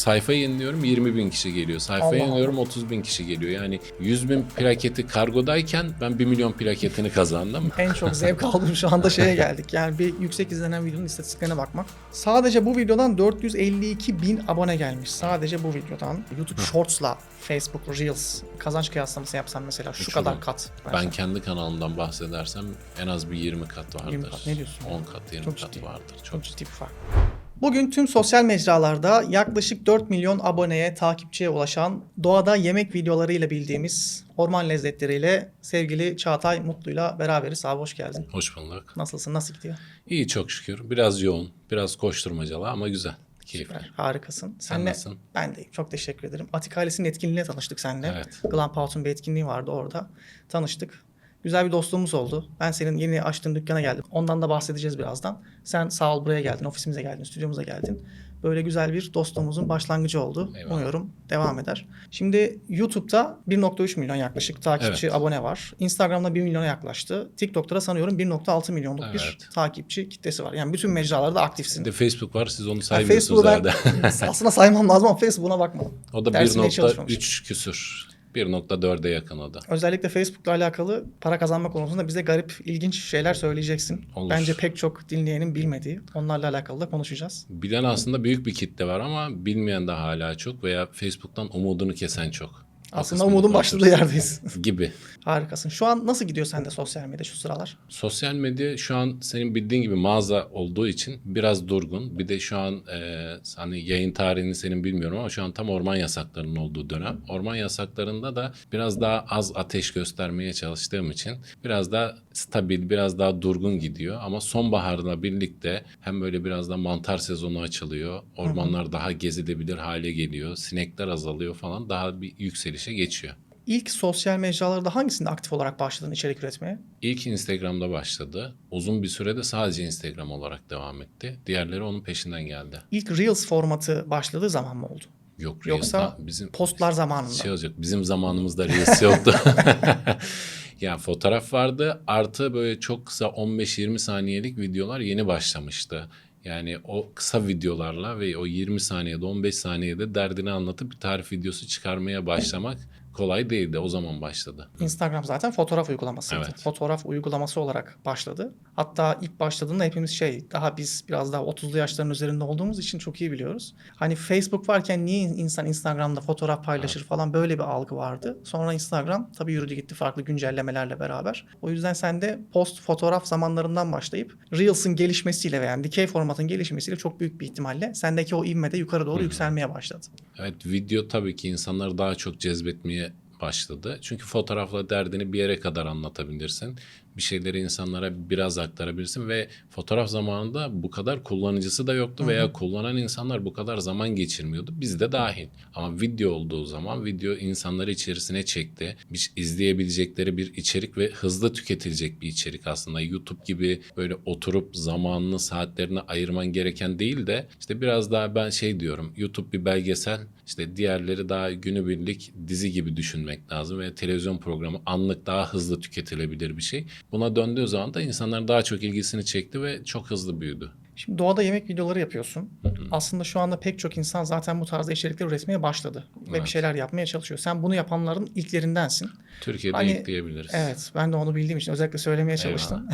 sayfayı yeniliyorum 20.000 kişi geliyor. Sayfayı Allah yeniliyorum 30.000 kişi geliyor. Yani 100.000 plaketi kargodayken ben 1 milyon plaketini kazandım. En çok zevk aldığım şu anda şeye geldik. Yani bir yüksek izlenen videonun istatistiklerine bakmak. Sadece bu videodan 452.000 abone gelmiş. Sadece bu videodan. YouTube Shorts'la Facebook Reels kazanç kıyaslaması yapsam mesela şu Uçurum. kadar kat. Ben kendi kanalımdan bahsedersem en az bir 20 kat vardır. 20 kat, ne diyorsun? 10 kat 20 Çok kat ciddi. vardır. Çok ciddi bir fark. Bugün tüm sosyal mecralarda yaklaşık 4 milyon aboneye, takipçiye ulaşan doğada yemek videolarıyla bildiğimiz orman lezzetleriyle sevgili Çağatay Mutlu'yla beraberiz. Abi hoş geldin. Hoş bulduk. Nasılsın? Nasıl gidiyor? İyi çok şükür. Biraz yoğun, biraz koşturmacalı ama güzel. Keyifli. Süper, harikasın. Sen nasılsın? Ben deyim. Çok teşekkür ederim. Atik ailesinin etkinliğine tanıştık seninle. Evet. Glampout'un bir etkinliği vardı orada. Tanıştık. Güzel bir dostluğumuz oldu. Ben senin yeni açtığın dükkana geldim. Ondan da bahsedeceğiz birazdan. Sen sağ ol buraya geldin, ofisimize geldin, stüdyomuza geldin. Böyle güzel bir dostluğumuzun başlangıcı oldu. Eyvallah. Umuyorum devam eder. Şimdi YouTube'da 1.3 milyon yaklaşık takipçi, Evet. abone var. Instagram'da 1 milyona yaklaştı. TikTok'ta da sanıyorum 1.6 milyonluk bir Evet. takipçi kitlesi var. Yani bütün mecralarda aktifsin. Bir de Facebook var, siz onu Yani saymıyorsunuz Facebook'u ben herhalde. aslında saymam lazım ama Facebook'una bakmadım. O da Dersine hiç çalışmamışım. 1.3 küsür. 1.4'e yakın o da. Özellikle Facebook'la alakalı para kazanma konusunda bize garip, ilginç şeyler söyleyeceksin. Olur. Bence pek çok dinleyenin bilmediği. Onlarla alakalı da konuşacağız. Bilen aslında büyük bir kitle var ama bilmeyen de hala çok veya Facebook'tan umudunu kesen çok. O Aslında kısmını umudun konuşuruz. başladığı yerdeyiz. Gibi. Harikasın. Şu an nasıl gidiyor sende sosyal medya şu sıralar? Sosyal medya şu an senin bildiğin gibi mağaza olduğu için biraz durgun. Bir de şu an hani yayın tarihini senin bilmiyorum ama şu an tam orman yasaklarının olduğu dönem. Orman yasaklarında da biraz daha az ateş göstermeye çalıştığım için biraz daha stabil, biraz daha durgun gidiyor. Ama sonbaharla birlikte hem böyle biraz da mantar sezonu açılıyor. Ormanlar daha gezilebilir hale geliyor. Sinekler azalıyor falan. Daha bir yükselişe geçiyor. İlk sosyal mecralarda hangisinde aktif olarak başladın içerik üretmeye? İlk Instagram'da başladı. Uzun bir sürede sadece Instagram olarak devam etti. Diğerleri onun peşinden geldi. İlk Reels formatı başladığı zaman mı oldu? Yok Yoksa Reels'ta bizim postlar zamanında. şey olacak. Bizim zamanımızda Reels yoktu. Yani fotoğraf vardı. Artı böyle çok kısa 15-20 saniyelik videolar yeni başlamıştı. Yani o kısa videolarla ve o 20 saniyede 15 saniyede derdini anlatıp bir tarif videosu çıkarmaya başlamak kolay değildi. O zaman başladı. Instagram zaten fotoğraf uygulamasıydı. Evet. Fotoğraf uygulaması olarak başladı. Hatta ilk başladığında hepimiz daha biz biraz daha 30'lu yaşların üzerinde olduğumuz için çok iyi biliyoruz. Hani Facebook varken niye insan Instagram'da fotoğraf paylaşır falan böyle bir algı vardı. Sonra Instagram tabii yürüdü gitti farklı güncellemelerle beraber. O yüzden sen de post fotoğraf zamanlarından başlayıp Reels'ın gelişmesiyle veya dikey formatın gelişmesiyle çok büyük bir ihtimalle sendeki o ivme de yukarı doğru yükselmeye başladı. Evet, video tabii ki insanları daha çok cezbetmeye başladı. Çünkü fotoğrafla derdini bir yere kadar anlatabilirsin. Bir şeyleri insanlara biraz aktarabilirsin ve fotoğraf zamanında bu kadar kullanıcısı da yoktu veya kullanan insanlar bu kadar zaman geçirmiyordu. Biz de dahil. Ama video olduğu zaman video insanları içerisine çekti. İzleyebilecekleri bir içerik ve hızlı tüketilecek bir içerik aslında. YouTube gibi böyle oturup zamanını, saatlerini ayırman gereken değil de işte biraz daha ben diyorum. YouTube bir belgesel, işte diğerleri daha günübirlik dizi gibi düşünmek lazım ve televizyon programı anlık daha hızlı tüketilebilir bir şey. Buna döndüğü zaman da insanların daha çok ilgisini çekti ve çok hızlı büyüdü. Şimdi doğada yemek videoları yapıyorsun. Aslında şu anda pek çok insan zaten bu tarzda içerikler üretmeye başladı. Ve bir Evet. şeyler yapmaya çalışıyor. Sen bunu yapanların ilklerindensin. Türkiye'de Hani, ilk diyebiliriz. Evet, ben de onu bildiğim için özellikle söylemeye çalıştım.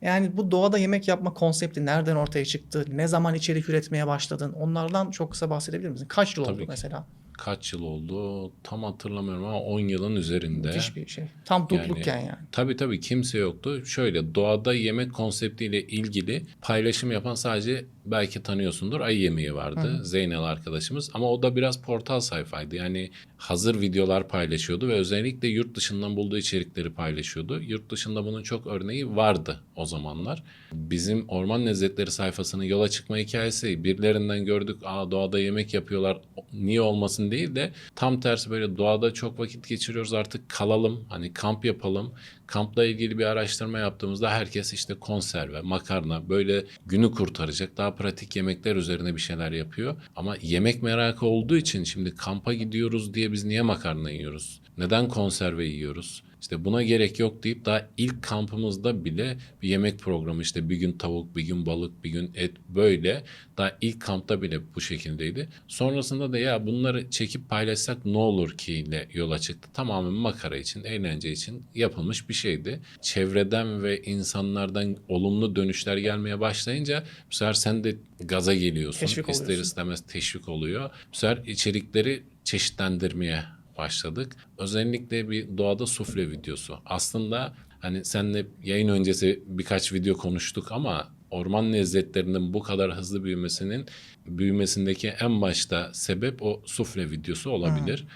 Yani bu doğada yemek yapma konsepti nereden ortaya çıktı? Ne zaman içerik üretmeye başladın? Onlardan çok kısa bahsedebilir misin? Kaç yıl Tabii oldu ki. mesela? Kaç yıl oldu tam hatırlamıyorum ama 10 yılın üzerinde. Müthiş bir şey. Tam duplukken yani. Tabii kimse yoktu. Şöyle doğada yemek konseptiyle ilgili paylaşım yapan sadece belki tanıyorsundur Ay Yemeği vardı. Zeynel arkadaşımız ama o da biraz portal sayfaydı. Yani hazır videolar paylaşıyordu ve özellikle yurt dışından bulduğu içerikleri paylaşıyordu. Yurt dışında bunun çok örneği vardı o zamanlar. Bizim Orman Lezzetleri sayfasının yola çıkma hikayesi birilerinden gördük. Doğada yemek yapıyorlar. Niye olmasın değil de tam tersi böyle doğada çok vakit geçiriyoruz artık kalalım. Hani kamp yapalım. Kampla ilgili bir araştırma yaptığımızda herkes işte konserve, makarna böyle günü kurtaracak daha pratik yemekler üzerine bir şeyler yapıyor. Ama yemek merakı olduğu için şimdi kampa gidiyoruz diye biz niye makarna yiyoruz? Neden konserve yiyoruz? İşte buna gerek yok deyip daha ilk kampımızda bile bir yemek programı, işte bir gün tavuk, bir gün balık, bir gün et, böyle daha ilk kampta bile bu şekildeydi. Sonrasında da ya bunları çekip paylaşsak ne olur ki ile yola çıktı. Tamamen makara için, eğlence için yapılmış bir şeydi. Çevreden ve insanlardan olumlu dönüşler gelmeye başlayınca bu sefer sen de gaza geliyorsun. Teşvik İster oluyorsun. istemez teşvik oluyor. Bu sefer içerikleri çeşitlendirmeye başladık. Özellikle bir doğada sufle videosu. Aslında hani seninle yayın öncesi birkaç video konuştuk ama orman lezzetlerinin bu kadar hızlı büyümesindeki en başta sebep o sufle videosu olabilir.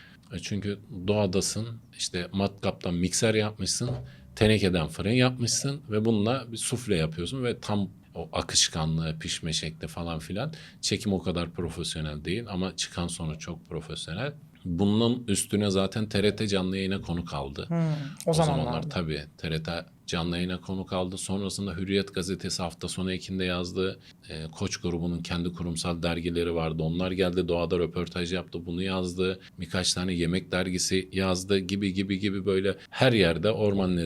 Çünkü doğadasın, işte matkaptan mikser yapmışsın, tenekeden fırın yapmışsın ve bununla bir sufle yapıyorsun ve tam o akışkanlığı, pişme şekli falan filan. Çekim o kadar profesyonel değil ama çıkan sonuç çok profesyonel. Bunun üstüne zaten TRT canlı yayına konuk aldı. O O zamanlar zamanlarda. tabii TRT canlı yayına konuk aldı. Sonrasında Hürriyet gazetesi hafta sonu Ekin'de yazdı. Koç grubunun kendi kurumsal dergileri vardı. Onlar geldi, doğada röportaj yaptı, bunu yazdı. Birkaç tane yemek dergisi yazdı gibi böyle her yerde orman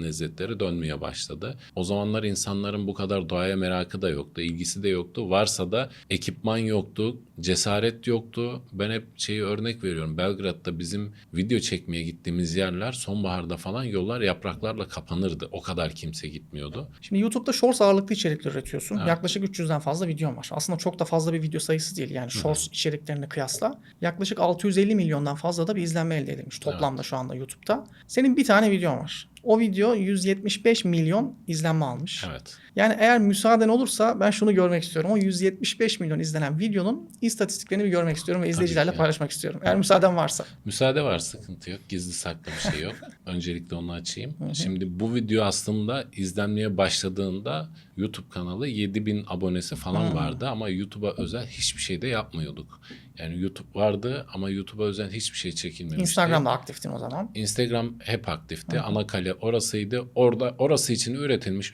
lezzetleri dönmeye başladı. O zamanlar insanların bu kadar doğaya merakı da yoktu, ilgisi de yoktu. Varsa da ekipman yoktu, cesaret yoktu. Ben hep örnek veriyorum. Belgrad'da bizim video çekmeye gittiğimiz yerler sonbaharda falan yollar yapraklarla kapanırdı. O kadar kimse gitmiyordu. Şimdi YouTube'da Shorts ağırlıklı içerikler üretiyorsun. Evet. Yaklaşık 300'den fazla videom var. Aslında çok da fazla bir video sayısı değil. Yani Shorts içeriklerine kıyasla. Yaklaşık 650 milyondan fazla da bir izlenme elde edilmiş toplamda şu anda YouTube'da. Senin bir tane videon var. O video 175 milyon izlenme almış. Evet. Yani eğer müsaaden olursa ben şunu görmek istiyorum. O 175 milyon izlenen videonun istatistiklerini bir görmek istiyorum ve izleyicilerle ki. paylaşmak istiyorum. Eğer müsaaden varsa. Müsaade var, sıkıntı yok. Gizli saklı bir şey yok. Öncelikle onu açayım. Şimdi bu video aslında izlenmeye başladığında YouTube kanalı 7.000 abonesi falan vardı ama YouTube'a özel hiçbir şey de yapmıyorduk. Yani YouTube vardı ama YouTube'a özel hiçbir şey çekilmemişti. Instagram'da aktiftin o zaman. Instagram hep aktifti. Ana kale orasıydı. Orası için üretilmiş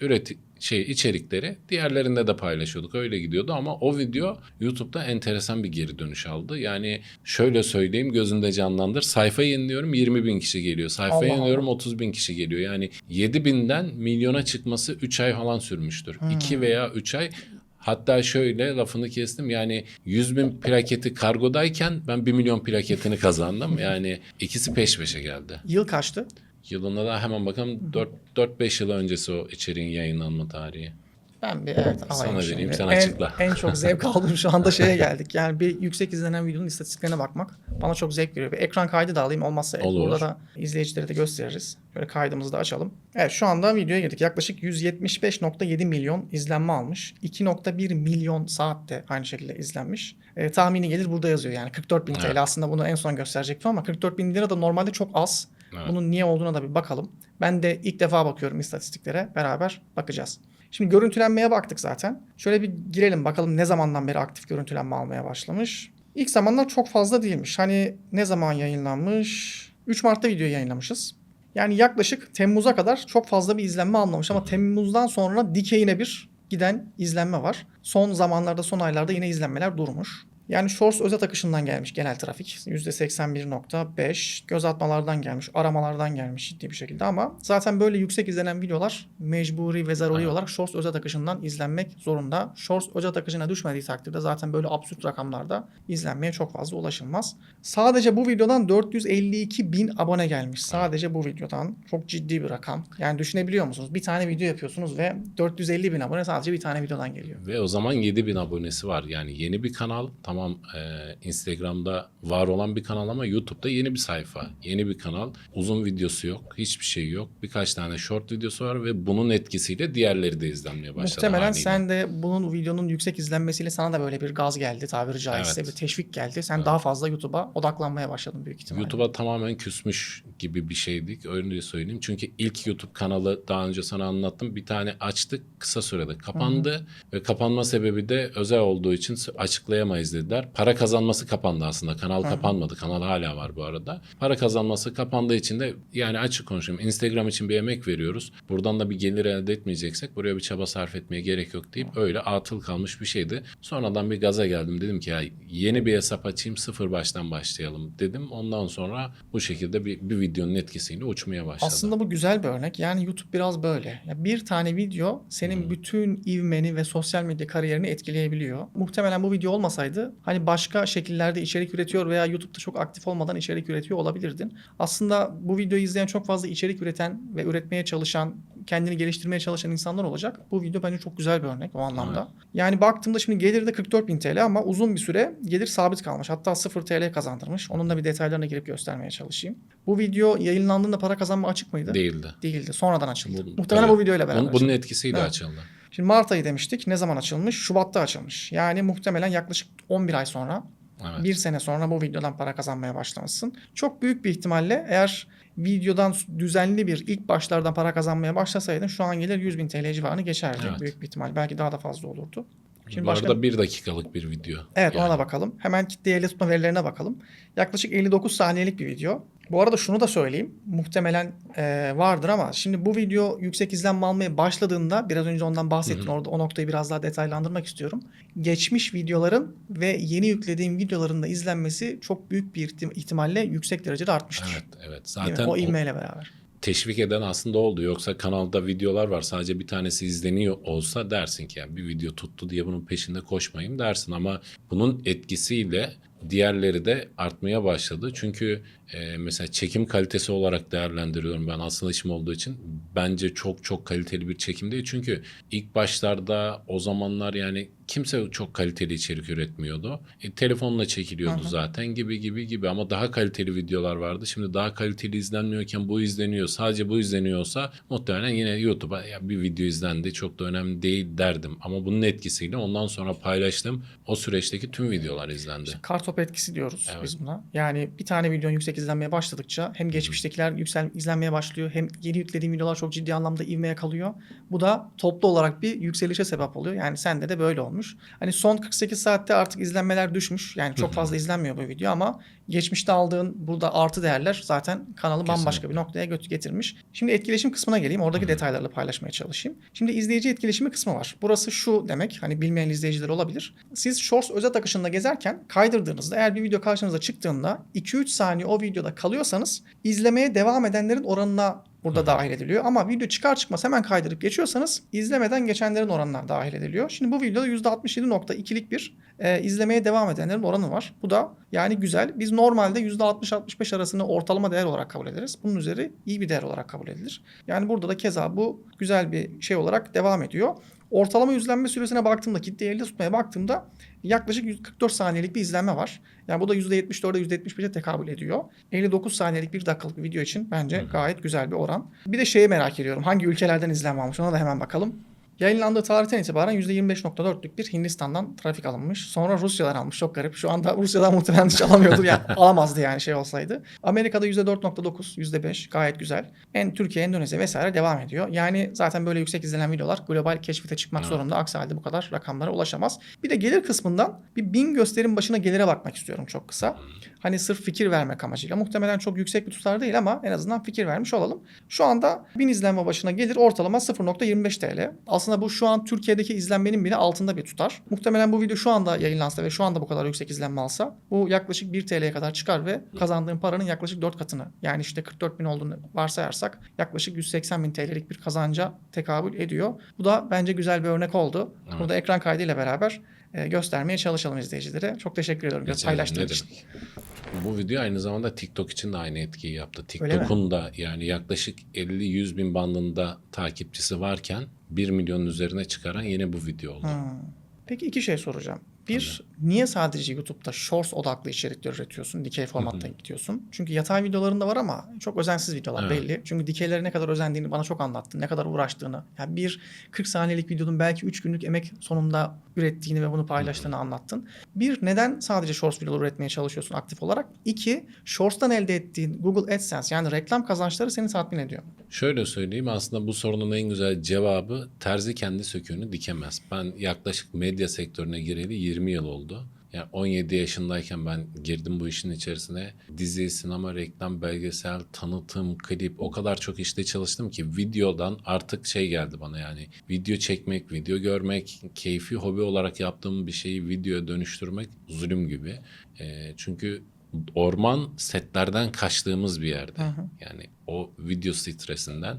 içerikleri diğerlerinde de paylaşıyorduk. Öyle gidiyordu ama o video YouTube'da enteresan bir geri dönüş aldı. Yani şöyle söyleyeyim, gözünde canlandır. Sayfa yeniliyorum, 20.000 kişi geliyor. Sayfa Allah yeniliyorum, Allah. 30.000 kişi geliyor. Yani 7.000'den milyona çıkması 3 ay falan sürmüştür. 2 veya 3 ay. Hatta şöyle, lafını kestim, yani 100.000 plaketi kargodayken ben 1 milyon plaketini kazandım. Yani ikisi peş peşe geldi. Yıl kaçtı? Yılında da hemen bakalım, 4-5 yıl öncesi o içeriğin yayınlanma tarihi. Ben bir Sana alayım vereyim, şimdi. sen açıkla. En çok zevk aldığım şu anda şeye geldik. Yani bir yüksek izlenen videonun istatistiklerine bakmak bana çok zevk veriyor. Bir ekran kaydı da alayım. Olmazsa Olur. burada da izleyicilere de gösteririz. Böyle kaydımızı da açalım. Evet, şu anda videoya girdik. Yaklaşık 175.7 milyon izlenme almış. 2.1 milyon saatte aynı şekilde izlenmiş. Tahmini gelir burada yazıyor. Yani 44.000 TL. Evet. Aslında bunu en son gösterecektim ama 44.000 lira da normalde çok az. Evet. Bunun niye olduğuna da bir bakalım. Ben de ilk defa bakıyorum istatistiklere. Beraber bakacağız. Şimdi görüntülenmeye baktık zaten. Şöyle bir girelim bakalım ne zamandan beri aktif görüntülenme almaya başlamış. İlk zamanlar çok fazla değilmiş. Hani ne zaman yayınlanmış? 3 Mart'ta video yayınlamışız. Yani yaklaşık Temmuz'a kadar çok fazla bir izlenme almamış ama Temmuz'dan sonra dikeyine bir giden izlenme var. Son zamanlarda, son aylarda yine izlenmeler durmuş. Yani Shorts özet akışından gelmiş genel trafik. %81.5. Göz atmalardan gelmiş, aramalardan gelmiş ciddi bir şekilde ama zaten böyle yüksek izlenen videolar mecburi ve zaruri olarak Shorts özet akışından izlenmek zorunda. Shorts özet akışına düşmediği takdirde zaten böyle absürt rakamlarda izlenmeye çok fazla ulaşılmaz. Sadece bu videodan 452.000 abone gelmiş. Sadece bu videodan. Çok ciddi bir rakam. Yani düşünebiliyor musunuz? Bir tane video yapıyorsunuz ve 450.000 abone sadece bir tane videodan geliyor. Ve o zaman 7.000 abonesi var. Yani yeni bir kanal. Tamam, Instagram'da var olan bir kanal ama YouTube'da yeni bir sayfa. Yeni bir kanal. Uzun videosu yok. Hiçbir şey yok. Birkaç tane short videosu var ve bunun etkisiyle diğerleri de izlenmeye başladı. Muhtemelen haliyle. sen de bunun videonun yüksek izlenmesiyle sana da böyle bir gaz geldi tabiri caizse. Evet. Bir teşvik geldi. Sen daha fazla YouTube'a odaklanmaya başladın büyük ihtimalle. YouTube'a tamamen küsmüş gibi bir şeydik. Öyle söyleyeyim. Çünkü ilk YouTube kanalı daha önce sana anlattım. Bir tane açtık. Kısa sürede kapandı. Ve kapanma sebebi de özel olduğu için açıklayamayız dediler. der? Para kazanması kapandı aslında. Kanal kapanmadı. Kanal hala var bu arada. Para kazanması kapandığı için de yani açık konuşayım. Instagram için bir emek veriyoruz. Buradan da bir gelir elde etmeyeceksek buraya bir çaba sarf etmeye gerek yok deyip öyle atıl kalmış bir şeydi. Sonradan bir gaza geldim. Dedim ki ya yeni bir hesap açayım, sıfır baştan başlayalım dedim. Ondan sonra bu şekilde bir videonun etkisiyle uçmaya başladı. Aslında bu güzel bir örnek. Yani YouTube biraz böyle. Ya bir tane video senin bütün ivmeni ve sosyal medya kariyerini etkileyebiliyor. Muhtemelen bu video olmasaydı hani başka şekillerde içerik üretiyor veya YouTube'da çok aktif olmadan içerik üretiyor olabilirdin. Aslında bu videoyu izleyen çok fazla içerik üreten ve üretmeye çalışan, kendini geliştirmeye çalışan insanlar olacak. Bu video bence çok güzel bir örnek o anlamda. Evet. Yani baktığımda şimdi geliri de 44.000 TL ama uzun bir süre gelir sabit kalmış. Hatta 0 TL kazandırmış. Onun da bir detaylarına girip göstermeye çalışayım. Bu video yayınlandığında para kazanma açık mıydı? Değildi. Değildi. Sonradan açıldı. Bu- Muhtemelen tabii. bu videoyla beraber Bunun açıldı. etkisiyle Evet. açıldı. Şimdi Mart ayı demiştik. Ne zaman açılmış? Şubat'ta açılmış. Yani muhtemelen yaklaşık 11 ay sonra, Evet. bir sene sonra bu videodan para kazanmaya başlamışsın. Çok büyük bir ihtimalle eğer videodan düzenli bir ilk başlardan para kazanmaya başlasaydın şu an gelir 100.000 TL civarını geçerdi. Evet. Büyük bir ihtimal. Belki daha da fazla olurdu. Şimdi Bu arada 1 dakikalık bir video. Evet, ona Yani da bakalım. Hemen kitle elle tutma verilerine bakalım. Yaklaşık 59 saniyelik bir video. Bu arada şunu da söyleyeyim. Muhtemelen vardır ama şimdi bu video yüksek izlenme almaya başladığında biraz önce ondan bahsettim. Orada o noktayı biraz daha detaylandırmak istiyorum. Geçmiş videoların ve yeni yüklediğim videoların da izlenmesi çok büyük bir ihtimalle yüksek derecede artmıştır. evet. Değil mi? Zaten O ivmeyle beraber. teşvik eden aslında oldu. Yoksa kanalda videolar var. Sadece bir tanesi izleniyor olsa dersin ki yani bir video tuttu diye bunun peşinde koşmayayım dersin. Ama bunun etkisiyle diğerleri de artmaya başladı. Çünkü mesela çekim kalitesi olarak değerlendiriyorum ben asıl işim olduğu için. Bence çok çok kaliteli bir çekim değil. Çünkü ilk başlarda o zamanlar yani kimse çok kaliteli içerik üretmiyordu. Telefonla çekiliyordu zaten gibi ama daha kaliteli videolar vardı. Şimdi daha kaliteli izlenmiyorken bu izleniyor. Sadece bu izleniyorsa muhtemelen yine YouTube'a ya bir video izlendi çok da önemli değil derdim. Ama bunun etkisiyle ondan sonra paylaştığım o süreçteki tüm videolar izlendi. Kartopu etkisi diyoruz Evet. biz buna. Yani bir tane videonun yüksek izlenmeye başladıkça hem geçmiştekiler izlenmeye başlıyor hem yeni yüklediğim videolar çok ciddi anlamda ivmeye kalıyor. Bu da toplu olarak bir yükselişe sebep oluyor. Yani sende de böyle olmuş. Hani son 48 saatte artık izlenmeler düşmüş. Yani çok fazla izlenmiyor bu video ama geçmişte aldığın burada artı değerler zaten kanalı bambaşka bir noktaya getirmiş. Şimdi etkileşim kısmına geleyim. Oradaki detaylarla paylaşmaya çalışayım. Şimdi izleyici etkileşimi kısmı var. Burası şu demek. Hani bilmeyen izleyiciler olabilir. Siz Shorts özet akışında gezerken kaydırdığınızda eğer bir video karşınıza çıktığında 2-3 saniye o videoda kalıyorsanız izlemeye devam edenlerin oranına burada dahil ediliyor. Ama video çıkar çıkmaz hemen kaydırıp geçiyorsanız izlemeden geçenlerin oranına dahil ediliyor. Şimdi bu videoda %67.2'lik bir izlemeye devam edenlerin oranı var. Bu da yani güzel. Biz normalde %60-65 arasını ortalama değer olarak kabul ederiz. Bunun üzeri iyi bir değer olarak kabul edilir. Yani burada da keza bu güzel bir şey olarak devam ediyor. Ortalama izlenme süresine baktığımda, kitleyi elde tutmaya baktığımda yaklaşık 144 saniyelik bir izlenme var. Yani bu da %74'e %75'e tekabül ediyor. 59 saniyelik 1 dakikalık bir video için bence gayet güzel bir oran. Bir de şeyi merak ediyorum. Hangi ülkelerden izlenme almış? Ona da hemen bakalım. Yayınlandığı tarihten itibaren %25.4'lük bir Hindistan'dan trafik alınmış. Sonra Rusya'dan almış. Çok garip. Şu anda Rusya'dan muhtemelen hiç alamıyordur. Yani alamazdı yani şey olsaydı. Amerika'da %4.9, %5 gayet güzel. Türkiye, Endonezya vesaire devam ediyor. Yani zaten böyle yüksek izlenen videolar global keşfete çıkmak zorunda. Aksi halde bu kadar rakamlara ulaşamaz. Bir de gelir kısmından bir 1000 gösterim başına gelire bakmak istiyorum çok kısa. Hani sırf fikir vermek amacıyla. Muhtemelen çok yüksek bir tutar değil ama en azından fikir vermiş olalım. Şu anda 1000 izlenme başına gelir ortalama 0.25 TL. Aslında bu şu an Türkiye'deki izlenmenin bile altında bir tutar. Muhtemelen bu video şu anda yayınlansa ve şu anda bu kadar yüksek izlenme alsa bu yaklaşık 1 TL'ye kadar çıkar ve kazandığın paranın yaklaşık 4 katını yani işte 44.000 olduğunu varsayarsak yaklaşık 180.000 TL'lik bir kazanca tekabül ediyor. Bu da bence güzel bir örnek oldu. Evet. Burada ekran kaydıyla beraber göstermeye çalışalım izleyicilere. Çok teşekkür ediyorum paylaştığın için. Bu video aynı zamanda TikTok için de aynı etkiyi yaptı. Öyle mi? TikTok'un da yani yaklaşık 50-100 bin bandında takipçisi varken 1 milyonun üzerine çıkaran yine bu video oldu. Peki iki şey soracağım. Bir, niye sadece YouTube'da Shorts odaklı içerikler üretiyorsun? Dikey formatta gidiyorsun. Çünkü yatay videolarında var ama çok özensiz videolar belli. Çünkü dikeylere ne kadar özendiğini bana çok anlattın. Ne kadar uğraştığını. Yani bir 40 saniyelik videonun belki 3 günlük emek sonunda ürettiğini ve bunu paylaştığını anlattın. Bir, neden sadece Shorts videolar üretmeye çalışıyorsun aktif olarak? İki, Shorts'tan elde ettiğin Google AdSense yani reklam kazançları seni tatmin ediyor. Şöyle söyleyeyim aslında bu sorunun en güzel cevabı terzi kendi söküğünü dikemez. Ben yaklaşık medya sektörüne gireli 20 yıl oldu. Yani 17 yaşındayken ben girdim bu işin içerisine. Dizi, sinema, reklam, belgesel, tanıtım, klip o kadar çok işte çalıştım ki videodan artık şey geldi bana yani. Video çekmek, video görmek, keyfi hobi olarak yaptığım bir şeyi videoya dönüştürmek zulüm gibi. Çünkü orman setlerden kaçtığımız bir yerde. Yani o video stresinden.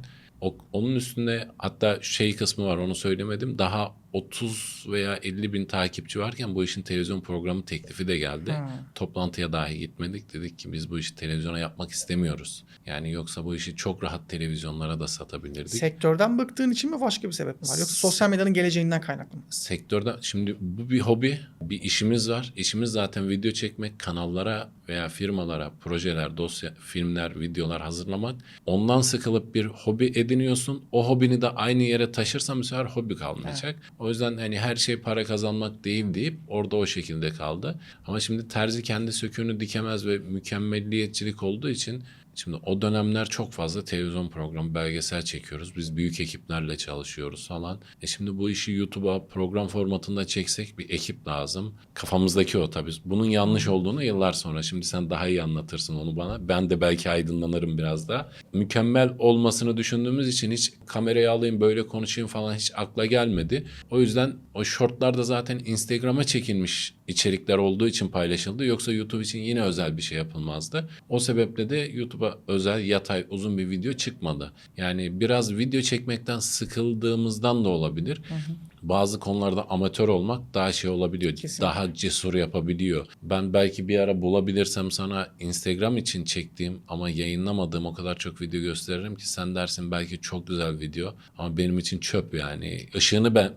Onun üstünde hatta şey kısmı var onu söylemedim. Daha 30 veya 50 bin takipçi varken bu işin televizyon programı teklifi de geldi. Toplantıya dahi gitmedik. Dedik ki biz bu işi televizyona yapmak istemiyoruz. Yani yoksa bu işi çok rahat televizyonlara da satabilirdik. Sektörden bıktığın için mi başka bir sebep mi var? Yoksa sosyal medyanın geleceğinden kaynaklı mı? Sektörde şimdi bu bir hobi, bir işimiz var. İşimiz zaten video çekmek, kanallara veya firmalara projeler, dosya, filmler, videolar hazırlamak. Ondan sıkılıp bir hobi ediniyorsun. O hobini de aynı yere taşırsan bu sefer hobi kalmayacak. Evet. O yüzden hani her şey para kazanmak değil deyip orada o şekilde kaldı. Ama şimdi terzi kendi söküğünü dikemez ve mükemmelliyetçilik olduğu için şimdi o dönemler çok fazla televizyon programı, belgesel çekiyoruz. Biz büyük ekiplerle çalışıyoruz falan. Şimdi bu işi YouTube'a program formatında çeksek bir ekip lazım. Kafamızdaki o tabii. Bunun yanlış olduğunu yıllar sonra. Şimdi sen daha iyi anlatırsın onu bana. Ben de belki aydınlanırım biraz da. Mükemmel olmasını düşündüğümüz için hiç kamerayı alayım böyle konuşayım falan hiç akla gelmedi. O yüzden o shortlar da zaten Instagram'a çekilmiş içerikler olduğu için paylaşıldı. Yoksa YouTube için yine özel bir şey yapılmazdı. O sebeple de YouTube'a özel yatay uzun bir video çıkmadı. Yani biraz video çekmekten sıkıldığımızdan da olabilir. Bazı konularda amatör olmak daha şey olabiliyor. Kesinlikle. Daha cesur yapabiliyor. Ben belki bir ara bulabilirsem sana Instagram için çektiğim ama yayınlamadığım o kadar çok video gösteririm ki sen dersin belki çok güzel video ama benim için çöp yani.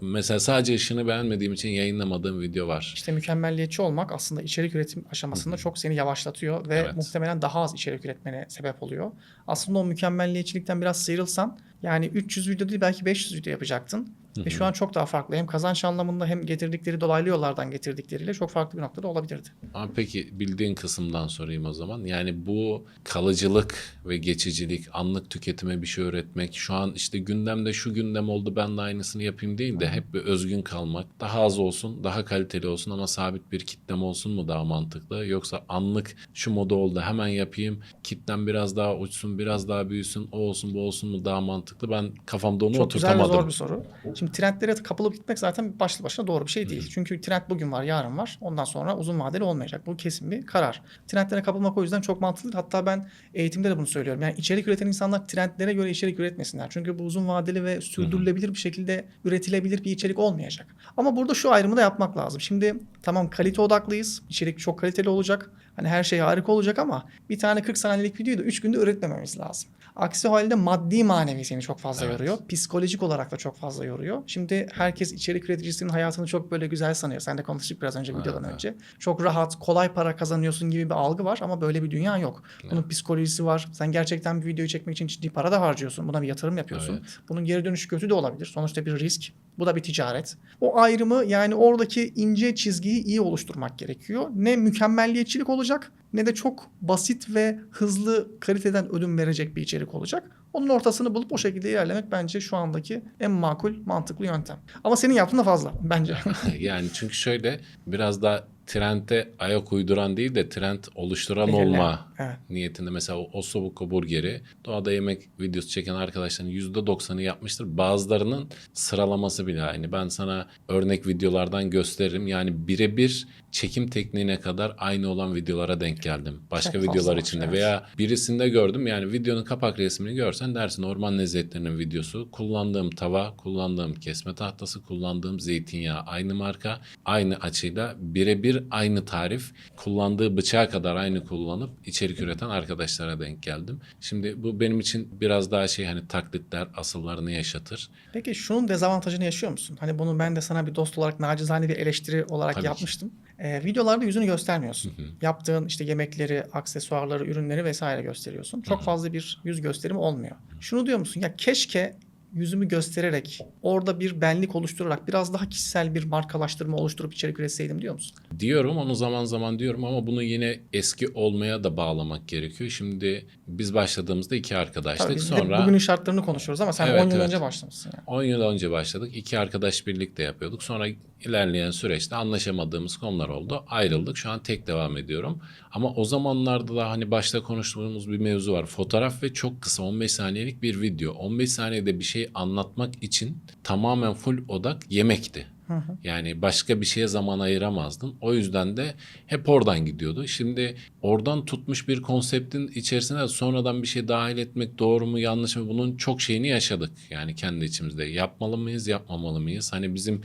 Mesela sadece ışığını beğenmediğim için yayınlamadığım video var. İşte mükemmelliyetçi olmak aslında içerik üretim aşamasında çok seni yavaşlatıyor ve muhtemelen daha az içerik üretmene sebep oluyor. Aslında o mükemmelliyetçilikten biraz sıyrılsan yani 300 video değil belki 500 video yapacaktın. Ve şu an çok daha farklı. Hem kazanç anlamında hem getirdikleri dolaylı yollardan getirdikleriyle çok farklı bir noktada olabilirdi. Ama peki bildiğin kısımdan sorayım o zaman. Yani bu kalıcılık ve geçicilik, anlık tüketime bir şey öğretmek, şu an işte gündemde şu gündem oldu ben de aynısını yapayım değil de hep bir özgün kalmak. Daha az olsun, daha kaliteli olsun ama sabit bir kitlem olsun mu daha mantıklı? Yoksa anlık şu moda oldu hemen yapayım, kitlem biraz daha uçsun, biraz daha büyüsün, o olsun bu olsun mu daha mantıklı? Ben kafamda onu çok oturtamadım. Çok güzel ve zor bir soru. Şimdi trendlere kapılıp gitmek zaten başlı başına doğru bir şey değil. Çünkü trend bugün var, yarın var. Ondan sonra uzun vadeli olmayacak. Bu kesin bir karar. Trendlere kapılmak o yüzden çok mantıklı. Hatta ben eğitimde de bunu söylüyorum. Yani içerik üreten insanlar trendlere göre içerik üretmesinler. Çünkü bu uzun vadeli ve sürdürülebilir bir şekilde üretilebilir bir içerik olmayacak. Ama burada şu ayrımı da yapmak lazım. Şimdi tamam kalite odaklıyız. İçerik çok kaliteli olacak. Hani her şey harika olacak ama bir tane 40 saniyelik videoyu da 3 günde üretmememiz lazım. Aksi halde maddi manevi seni çok fazla yoruyor. Psikolojik olarak da çok fazla yoruyor. Şimdi herkes içerik üreticisinin hayatını çok böyle güzel sanıyor. Sen de konuştuk biraz önce videodan önce. Çok rahat, kolay para kazanıyorsun gibi bir algı var ama böyle bir dünya yok. Bunun psikolojisi var. Sen gerçekten bir videoyu çekmek için ciddi para da harcıyorsun. Buna bir yatırım yapıyorsun. Bunun geri dönüşü kötü de olabilir. Sonuçta bir risk. Bu da bir ticaret. O ayrımı yani oradaki ince çizgiyi iyi oluşturmak gerekiyor. Ne mükemmelliyetçilik olacak ne de çok basit ve hızlı kaliteden ödün verecek bir içerik olacak. Onun ortasını bulup o şekilde ilerlemek bence şu andaki en makul, mantıklı yöntem. Ama senin yaptığın da fazla bence. Yani çünkü şöyle biraz daha trende ayak uyduran değil de trend oluşturan olma niyetinde. Mesela o Ossobuco burgeri doğada yemek videosu çeken arkadaşların %90'ı yapmıştır. Bazılarının sıralaması bile aynı. Ben sana örnek videolardan gösteririm. Yani birebir çekim tekniğine kadar aynı olan videolara denk geldim. Başka Çok videolar fazla içinde var, veya birisinde gördüm. Yani videonun kapak resmini görsen dersin orman lezzetlerinin videosu. Kullandığım tava, kullandığım kesme tahtası, kullandığım zeytinyağı aynı marka, aynı açıyla birebir aynı tarif, kullandığı bıçağa kadar aynı kullanıp içerik üreten arkadaşlara denk geldim. Şimdi bu benim için biraz daha şey hani taklitler asıllarını yaşatır. Peki şunun dezavantajını yaşıyor musun? Hani bunu ben de sana bir dost olarak nacizane bir eleştiri olarak Tabii yapmıştım. Videolarda yüzünü göstermiyorsun. Yaptığın işte yemekleri, aksesuarları, ürünleri vesaire gösteriyorsun. Çok fazla bir yüz gösterimi olmuyor. Şunu diyor musun? Ya keşke yüzümü göstererek, orada bir benlik oluşturarak biraz daha kişisel bir markalaştırma oluşturup içerik üretseydim diyor musun? Diyorum, onu zaman zaman diyorum ama bunu yine eski olmaya da bağlamak gerekiyor. Şimdi biz başladığımızda 2 Tabii arkadaştık. biz bir de Sonra bugünün şartlarını konuşuyoruz ama sen 10 evet yıl evet önce başlamışsın yani. 10 yıl önce başladık. 2 arkadaş birlikte yapıyorduk. Sonra ilerleyen süreçte anlaşamadığımız konular oldu. Ayrıldık. Şu an tek devam ediyorum. Ama o zamanlarda da hani başta konuştuğumuz bir mevzu var. Fotoğraf ve çok kısa 15 saniyelik bir video. 15 saniyede bir şey anlatmak için tamamen full odak yemekti. Yani başka bir şeye zaman ayıramazdın. O yüzden de hep oradan gidiyordu. Şimdi oradan tutmuş bir konseptin içerisine sonradan bir şey dahil etmek doğru mu yanlış mı, bunun çok şeyini yaşadık. Yani kendi içimizde yapmalı mıyız yapmamalı mıyız? Hani bizim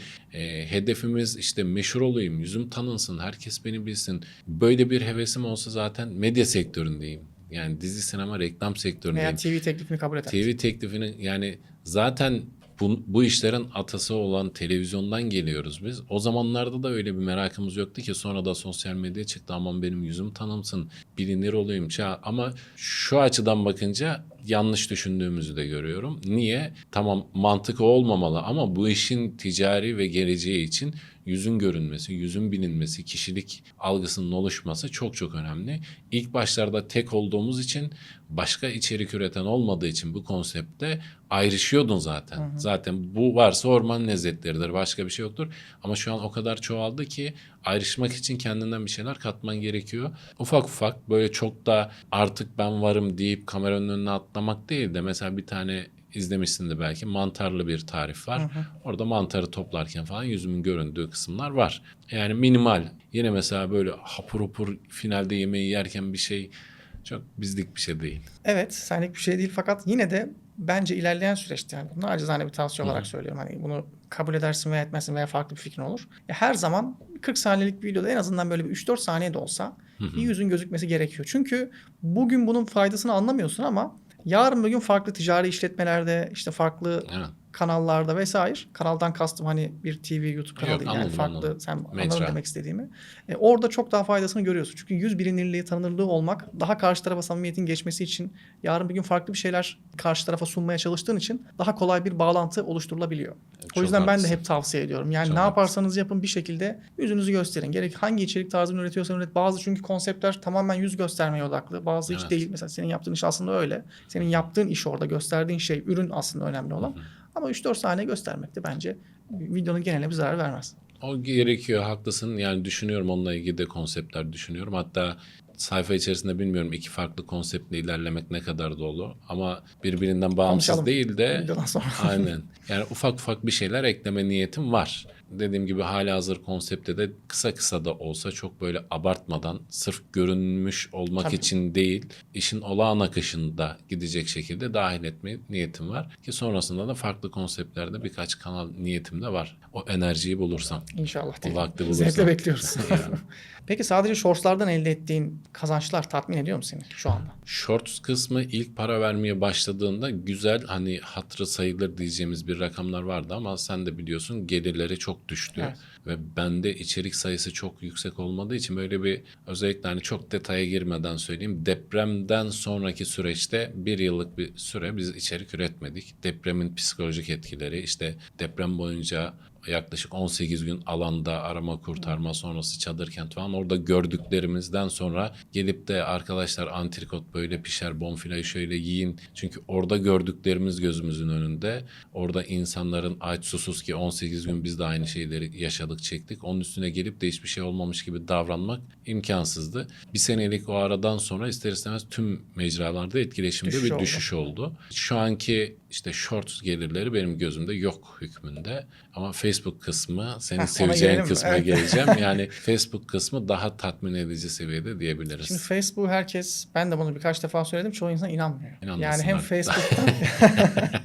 hedefimiz işte meşhur olayım, yüzüm tanınsın, herkes beni bilsin. Böyle bir hevesim olsa zaten medya sektöründeyim. Yani dizi, sinema, reklam Veya sektöründeyim. TV teklifini kabul eder. TV teklifini yani zaten bu işlerin atası olan televizyondan geliyoruz biz. O zamanlarda da öyle bir merakımız yoktu ki sonra da sosyal medya çıktı. Aman benim yüzüm tanınsın, bilinir olayım. Ama şu açıdan bakınca yanlış düşündüğümüzü de görüyorum. Niye? Tamam, mantık olmamalı ama bu işin ticari ve geleceği için yüzün görünmesi, yüzün bilinmesi, kişilik algısının oluşması çok çok önemli. İlk başlarda tek olduğumuz için, başka içerik üreten olmadığı için bu konseptte ayrışıyordun zaten. Zaten bu varsa orman lezzetleridir, başka bir şey yoktur. Ama şu an o kadar çoğaldı ki ayrışmak için kendinden bir şeyler katman gerekiyor. Ufak ufak, böyle çok da artık ben varım deyip kameranın önüne atlamak değil de, mesela bir tane izlemişsindir belki, mantarlı bir tarif var. Orada mantarı toplarken falan yüzümün göründüğü kısımlar var. Yani minimal. Yine mesela böyle hapur hapur finalde yemeği yerken bir şey, çok bizlik bir şey değil. Evet, senlik bir şey değil fakat yine de bence ilerleyen süreçte, yani bunu acizane bir tavsiye olarak söylüyorum. Hani bunu kabul edersin veya etmezsin veya farklı bir fikrin olur. Ya her zaman 40 saniyelik bir videoda en azından böyle bir 3-4 saniye de olsa bir yüzün gözükmesi gerekiyor. Çünkü bugün bunun faydasını anlamıyorsun ama yarın bir gün farklı ticari işletmelerde, işte farklı Evet. kanallarda vesaire. Kanaldan kastım hani bir TV, YouTube kanalı Yok, değil. Yani anladım, farklı, anladım. sen anladın Mecra. demek istediğimi. Orada çok daha faydasını görüyorsun. Çünkü yüz bilinirliği, tanınırlığı olmak daha karşı tarafa samimiyetin geçmesi için, yarın bir gün farklı bir şeyler karşı tarafa sunmaya çalıştığın için daha kolay bir bağlantı oluşturulabiliyor. O Çok yüzden ben de haklısın. hep tavsiye ediyorum. Yani Çok ne haklısın. yaparsanız yapın bir şekilde yüzünüzü gösterin. Gerek hangi içerik tarzını üretiyorsan üret. Bazı çünkü konseptler tamamen yüz göstermeye odaklı. Bazı hiç Evet. değil. Mesela senin yaptığın iş aslında öyle. Senin yaptığın iş orada, gösterdiğin şey, ürün aslında önemli olan. Ama 3-4 saniye göstermek de bence videonun geneline bir zarar vermez. O gerekiyor, haklısın. Yani düşünüyorum, onunla ilgili de konseptler düşünüyorum. Hatta sayfa içerisinde bilmiyorum, 2 farklı konseptle ilerlemek ne kadar dolu. Ama birbirinden bağımsız Konuşalım değil de videodan sonra. aynen. Yani ufak ufak bir şeyler ekleme niyetim var. Dediğim gibi halihazır konsepte de kısa kısa da olsa, çok böyle abartmadan, sırf görünmüş olmak Tabii. için değil, işin olağan akışında gidecek şekilde dahil etme niyetim var. Ki sonrasında da farklı konseptlerde birkaç kanal niyetim de var. O enerjiyi bulursam. İnşallah O diyelim. vakti bulursam. Zevkle bekliyoruz. Yani. Peki sadece shortslardan elde ettiğin kazançlar tatmin ediyor mu seni şu anda? Shorts kısmı ilk para vermeye başladığında güzel, hani hatırı sayılır diyeceğimiz bir rakamlar vardı ama sen de biliyorsun gelirleri çok düştü. Evet. Ve bende içerik sayısı çok yüksek olmadığı için böyle bir, özellikle hani çok detaya girmeden söyleyeyim, depremden sonraki süreçte 1 yıllık bir süre biz içerik üretmedik. Depremin psikolojik etkileri, işte deprem boyunca yaklaşık 18 gün alanda arama kurtarma, sonrası çadır kent falan, orada gördüklerimizden sonra gelip de arkadaşlar antrikot böyle pişer, bonfileyi şöyle yiyin. Çünkü orada gördüklerimiz gözümüzün önünde. Orada insanların aç susuz, ki 18 gün biz de aynı şeyleri yaşadık, çektik. Onun üstüne gelip de hiçbir şey olmamış gibi davranmak imkansızdı. Bir senelik o aradan sonra ister istemez tüm mecralarda etkileşimde Düşüş bir oldu. düşüş oldu. Şu anki işte shorts gelirleri benim gözümde yok hükmünde. Ama Facebook kısmı, senin Ona seveceğin gelelim mi? kısma Evet. geleceğim. Yani Facebook kısmı daha tatmin edici seviyede diyebiliriz. Şimdi Facebook, herkes, ben de bunu birkaç defa söyledim, çoğu insan inanmıyor. İnanmasınlar. Yani hem Facebook'tan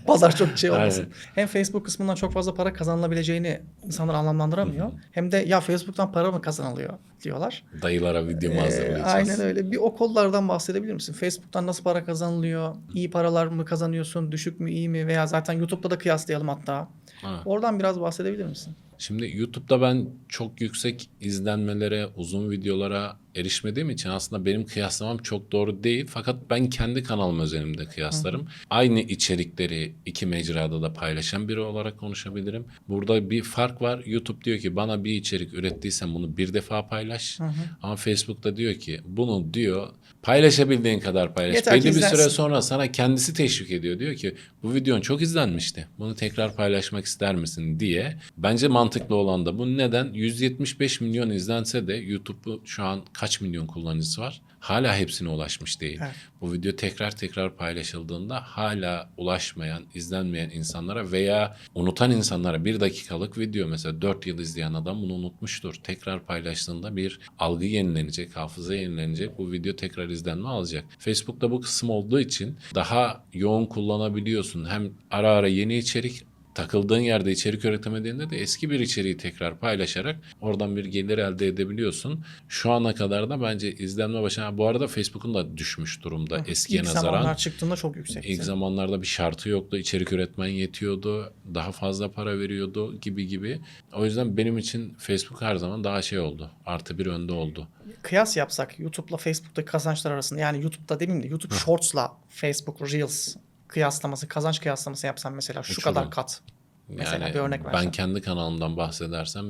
pazar çok şey olmasın. Aynen. Hem Facebook kısmından çok fazla para kazanılabileceğini insanlar anlamlandıramıyor. Hem de ya Facebook'tan para mı kazanılıyor diyorlar. Dayılara video mu hazırlayacağız? Aynen öyle. Bir o kollardan bahsedebilir misin? Facebook'tan nasıl para kazanılıyor? İyi paralar mı kazanıyorsun? Düşük mü, iyi mi? Veya zaten YouTube'da da kıyaslayalım hatta. Ha. Oradan biraz bahsedebilir misin? Şimdi YouTube'da ben çok yüksek izlenmelere, uzun videolara erişmediğim için aslında benim kıyaslamam çok doğru değil. Fakat ben kendi kanalım özelimde kıyaslarım. Aynı içerikleri iki mecrada da paylaşan biri olarak konuşabilirim. Burada bir fark var. YouTube diyor ki bana bir içerik ürettiysen bunu bir defa paylaş. Ama Facebook'ta diyor ki bunu diyor paylaşabildiğin kadar paylaş. Yeter ki Belli bir süre izlensin. sonra sana kendisi teşvik ediyor. Diyor ki bu videon çok izlenmişti. Bunu tekrar paylaşmak ister misin diye. Bence mantıklı olan da bu. Neden? 175 milyon izlense de YouTube'u şu an kaç milyon kullanıcısı var? Hala hepsine ulaşmış değil. Evet. Bu video tekrar paylaşıldığında hala ulaşmayan, izlenmeyen insanlara veya unutan insanlara bir dakikalık video mesela 4 yıl izleyen adam bunu unutmuştur. Tekrar paylaştığında bir algı yenilenecek, hafıza yenilenecek. Bu video tekrar izlenme alacak. Facebook'ta bu kısım olduğu için daha yoğun kullanabiliyorsun. Hem ara ara yeni içerik takıldığın yerde içerik üretemediğinde de eski bir içeriği tekrar paylaşarak oradan bir gelir elde edebiliyorsun. Şu ana kadar da bence izlenme başına bu arada Facebook'un da düşmüş durumda eskiye İlk nazaran. zamanlar çıktığında çok yüksekti. İlk zamanlarda bir şartı yoktu. İçerik üretmen yetiyordu. Daha fazla para veriyordu gibi. O yüzden benim için Facebook her zaman daha şey oldu. Artı bir önde oldu. Kıyas yapsak YouTube'la Facebook'taki kazançlar arasında, yani YouTube'da demeyeyim de YouTube Shorts'la Facebook Reels kıyaslaması, kazanç kıyaslaması yapsam mesela şu Uçurum. kadar kat. Mesela bir örnek Ben versen. kendi kanalımdan bahsedersem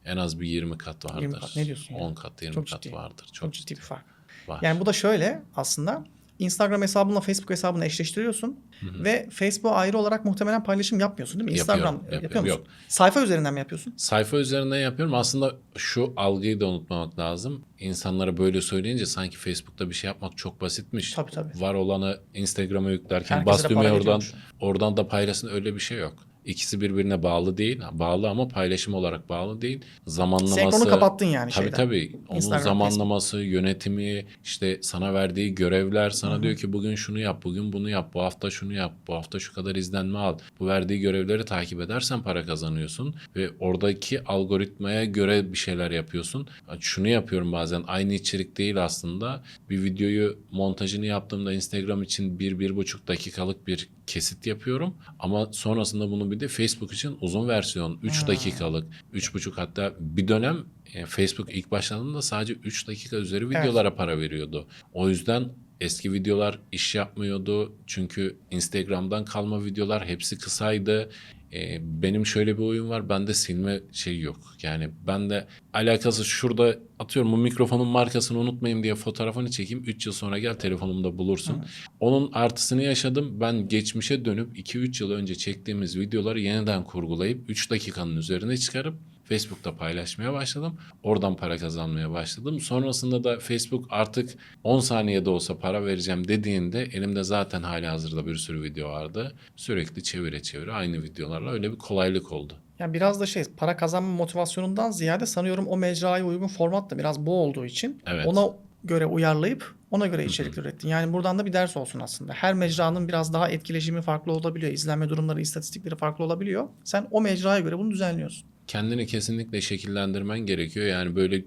en az bir 20 kat vardır. 20 kat, ne diyorsun ya? 10 kat 20 Çok kat ciddi. vardır. Çok ciddi bir fark. Var. Yani bu da şöyle aslında, Instagram hesabınla Facebook hesabını eşleştiriyorsun ve Facebook'a ayrı olarak muhtemelen paylaşım yapmıyorsun değil mi? Yapıyorum, Instagram yapıyorum. yapıyor musun? Yok. Sayfa üzerinden mi yapıyorsun? Sayfa üzerinden yapıyorum. Aslında şu algıyı da unutmamak lazım. İnsanlara böyle söyleyince sanki Facebook'ta bir şey yapmak çok basitmiş. Tabii. Var olanı Instagram'a yüklerken Herkese bas de düğmeye para oradan, veriyormuş. oradan da paylaşsın, öyle bir şey yok. İkisi birbirine bağlı değil. Bağlı ama paylaşım olarak bağlı değil. Zamanlaması. Senkronu kapattın yani Tabii şeyden. tabii. Onun Instagram, zamanlaması, yönetimi, işte sana verdiği görevler, sana diyor ki bugün şunu yap, bugün bunu yap, bu hafta şunu yap, bu hafta şu kadar izlenme al. Bu verdiği görevleri takip edersen para kazanıyorsun ve oradaki algoritmaya göre bir şeyler yapıyorsun. Şunu yapıyorum bazen, aynı içerik değil aslında. Bir videoyu montajını yaptığımda Instagram için 1-1,5 dakikalık bir kesit yapıyorum. Ama sonrasında bunu bir de Facebook için uzun versiyon 3 dakikalık, 3,5 hatta bir dönem Facebook ilk başladığında sadece 3 dakika üzeri videolara para veriyordu. O yüzden eski videolar iş yapmıyordu. Çünkü Instagram'dan kalma videolar hepsi kısaydı. Benim şöyle bir oyun var. Bende silme şeyi yok. Yani bende alakası şurada atıyorum bu mikrofonun markasını unutmayayım diye fotoğrafını çekeyim. 3 yıl sonra gel telefonumda bulursun. Onun artısını yaşadım. Ben geçmişe dönüp 2-3 yıl önce çektiğimiz videoları yeniden kurgulayıp 3 dakikanın üzerine çıkarıp Facebook'ta paylaşmaya başladım. Oradan para kazanmaya başladım. Sonrasında da Facebook artık 10 saniyede olsa para vereceğim dediğinde elimde zaten halihazırda bir sürü video vardı. Sürekli çevire aynı videolarla öyle bir kolaylık oldu. Yani biraz da para kazanma motivasyonundan ziyade sanıyorum o mecraya uygun format da biraz bu olduğu için Evet. ona göre uyarlayıp ona göre içerik ürettin. Yani buradan da bir ders olsun aslında. Her mecranın biraz daha etkileşimi farklı olabiliyor. İzlenme durumları, istatistikleri farklı olabiliyor. Sen o mecraya göre bunu düzenliyorsun. Kendini kesinlikle şekillendirmen gerekiyor. Yani böyle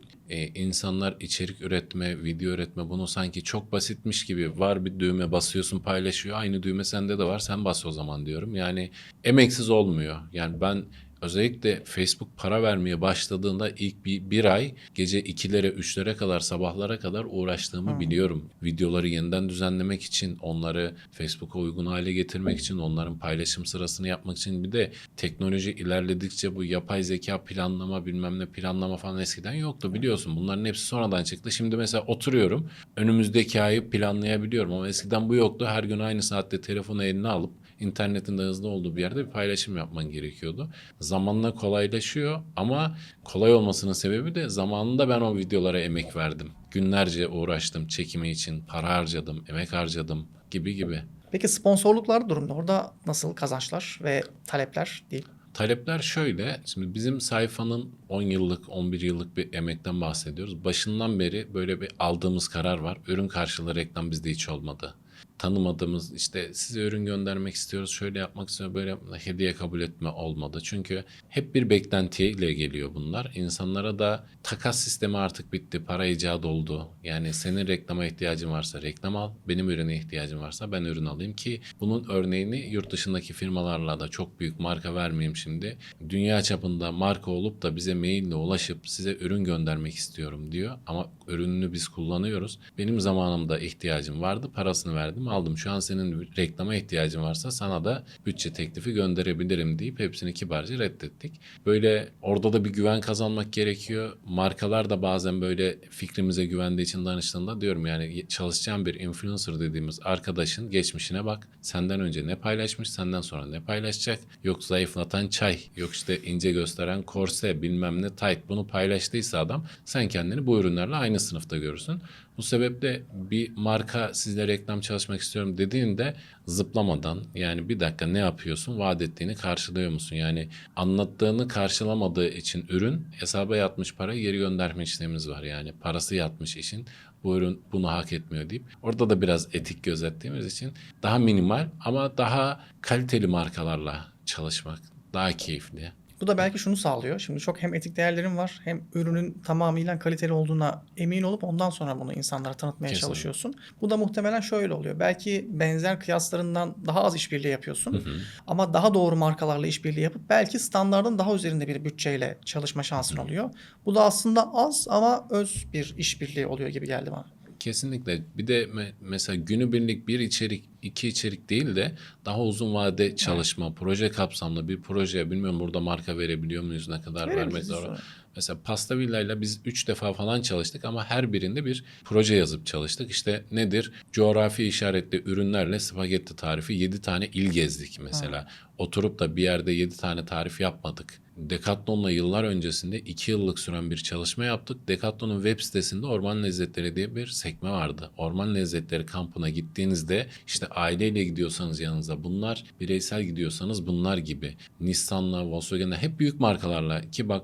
insanlar içerik üretme, video üretme bunu sanki çok basitmiş gibi var bir düğme basıyorsun paylaşıyor. Aynı düğme sende de var sen bas o zaman diyorum. Yani emeksiz olmuyor. Yani ben özellikle Facebook para vermeye başladığında ilk bir ay gece 2'lere 3'lere kadar sabahlara kadar uğraştığımı biliyorum. Videoları yeniden düzenlemek için, onları Facebook'a uygun hale getirmek için, onların paylaşım sırasını yapmak için bir de teknoloji ilerledikçe bu yapay zeka planlama bilmem ne planlama falan eskiden yoktu biliyorsun. Bunların hepsi sonradan çıktı. Şimdi mesela oturuyorum önümüzdeki ayı planlayabiliyorum ama eskiden bu yoktu. Her gün aynı saatte telefonu eline alıp İnternetin de hızlı olduğu bir yerde bir paylaşım yapman gerekiyordu. Zamanla kolaylaşıyor ama kolay olmasının sebebi de zamanında ben o videolara emek verdim. Günlerce uğraştım çekimi için, para harcadım, emek harcadım gibi. Peki sponsorluklar durumda. Orada nasıl kazançlar ve talepler değil? Talepler şöyle, şimdi bizim sayfanın 10 yıllık, 11 yıllık bir emekten bahsediyoruz. Başından beri böyle bir aldığımız karar var. Ürün karşılığı reklam bizde hiç olmadı. tanımadığımız işte size ürün göndermek istiyoruz, şöyle yapmak istiyoruz, böyle hediye kabul etme olmadı. Çünkü hep bir beklentiyle geliyor bunlar. İnsanlara da takas sistemi artık bitti. Para icadı oldu. Yani senin reklama ihtiyacın varsa reklam al. Benim ürüne ihtiyacım varsa ben ürün alayım ki bunun örneğini yurt dışındaki firmalarla da çok büyük marka vermeyeyim şimdi. Dünya çapında marka olup da bize maille ulaşıp size ürün göndermek istiyorum diyor. Ama ürününü biz kullanıyoruz. Benim zamanımda ihtiyacım vardı. Parasını verdim aldım. Şu an senin reklama ihtiyacın varsa sana da bütçe teklifi gönderebilirim deyip hepsini kibarca reddettik. Böyle orada da bir güven kazanmak gerekiyor. Markalar da bazen böyle fikrimize güvendiği için danıştığında diyorum yani çalışacağım bir influencer dediğimiz arkadaşın geçmişine bak. Senden önce ne paylaşmış, senden sonra ne paylaşacak? Yok zayıflatan çay, yok işte ince gösteren korse, bilmem ne tight. Bunu paylaştıysa adam sen kendini bu ürünlerle aynı sınıfta görürsün. Bu sebeple bir marka sizle reklam çalışmak istiyorum dediğinde zıplamadan yani bir dakika ne yapıyorsun, vaat ettiğini karşılıyor musun? Yani anlattığını karşılamadığı için ürün hesaba yatmış parayı geri gönderme işlemimiz var. Yani parası yatmış işin bu ürün bunu hak etmiyor deyip orada da biraz etik gözettiğimiz için daha minimal ama daha kaliteli markalarla çalışmak daha keyifli. Bu da belki şunu sağlıyor. Şimdi çok hem etik değerlerin var hem ürünün tamamıyla kaliteli olduğuna emin olup ondan sonra bunu insanlara tanıtmaya Kesinlikle. çalışıyorsun. Bu da muhtemelen şöyle oluyor. Belki benzer kıyaslarından daha az işbirliği yapıyorsun. Ama daha doğru markalarla işbirliği yapıp belki standardın daha üzerinde bir bütçeyle çalışma şansın oluyor. Bu da aslında az ama öz bir işbirliği oluyor gibi geldi bana. Kesinlikle. Bir de mesela günübirlik bir içerik, iki içerik değil de daha uzun vade çalışma, proje kapsamlı bir projeye bilmiyorum burada marka verebiliyor muyuz, ne kadar vermek Verebiliriz zor. sonra. Mesela Pasta Villa'yla biz 3 defa falan çalıştık ama her birinde bir proje yazıp çalıştık. İşte nedir? Coğrafi işaretli ürünlerle spagetti tarifi 7 tane il gezdik mesela. Oturup da bir yerde 7 tane tarif yapmadık. Decathlon'la yıllar öncesinde 2 yıllık süren bir çalışma yaptık. Decathlon'un web sitesinde Orman Lezzetleri diye bir sekme vardı. Orman Lezzetleri kampına gittiğinizde işte aileyle gidiyorsanız yanınıza bunlar, bireysel gidiyorsanız bunlar gibi. Nissan'la, Volkswagen'le hep büyük markalarla ki bak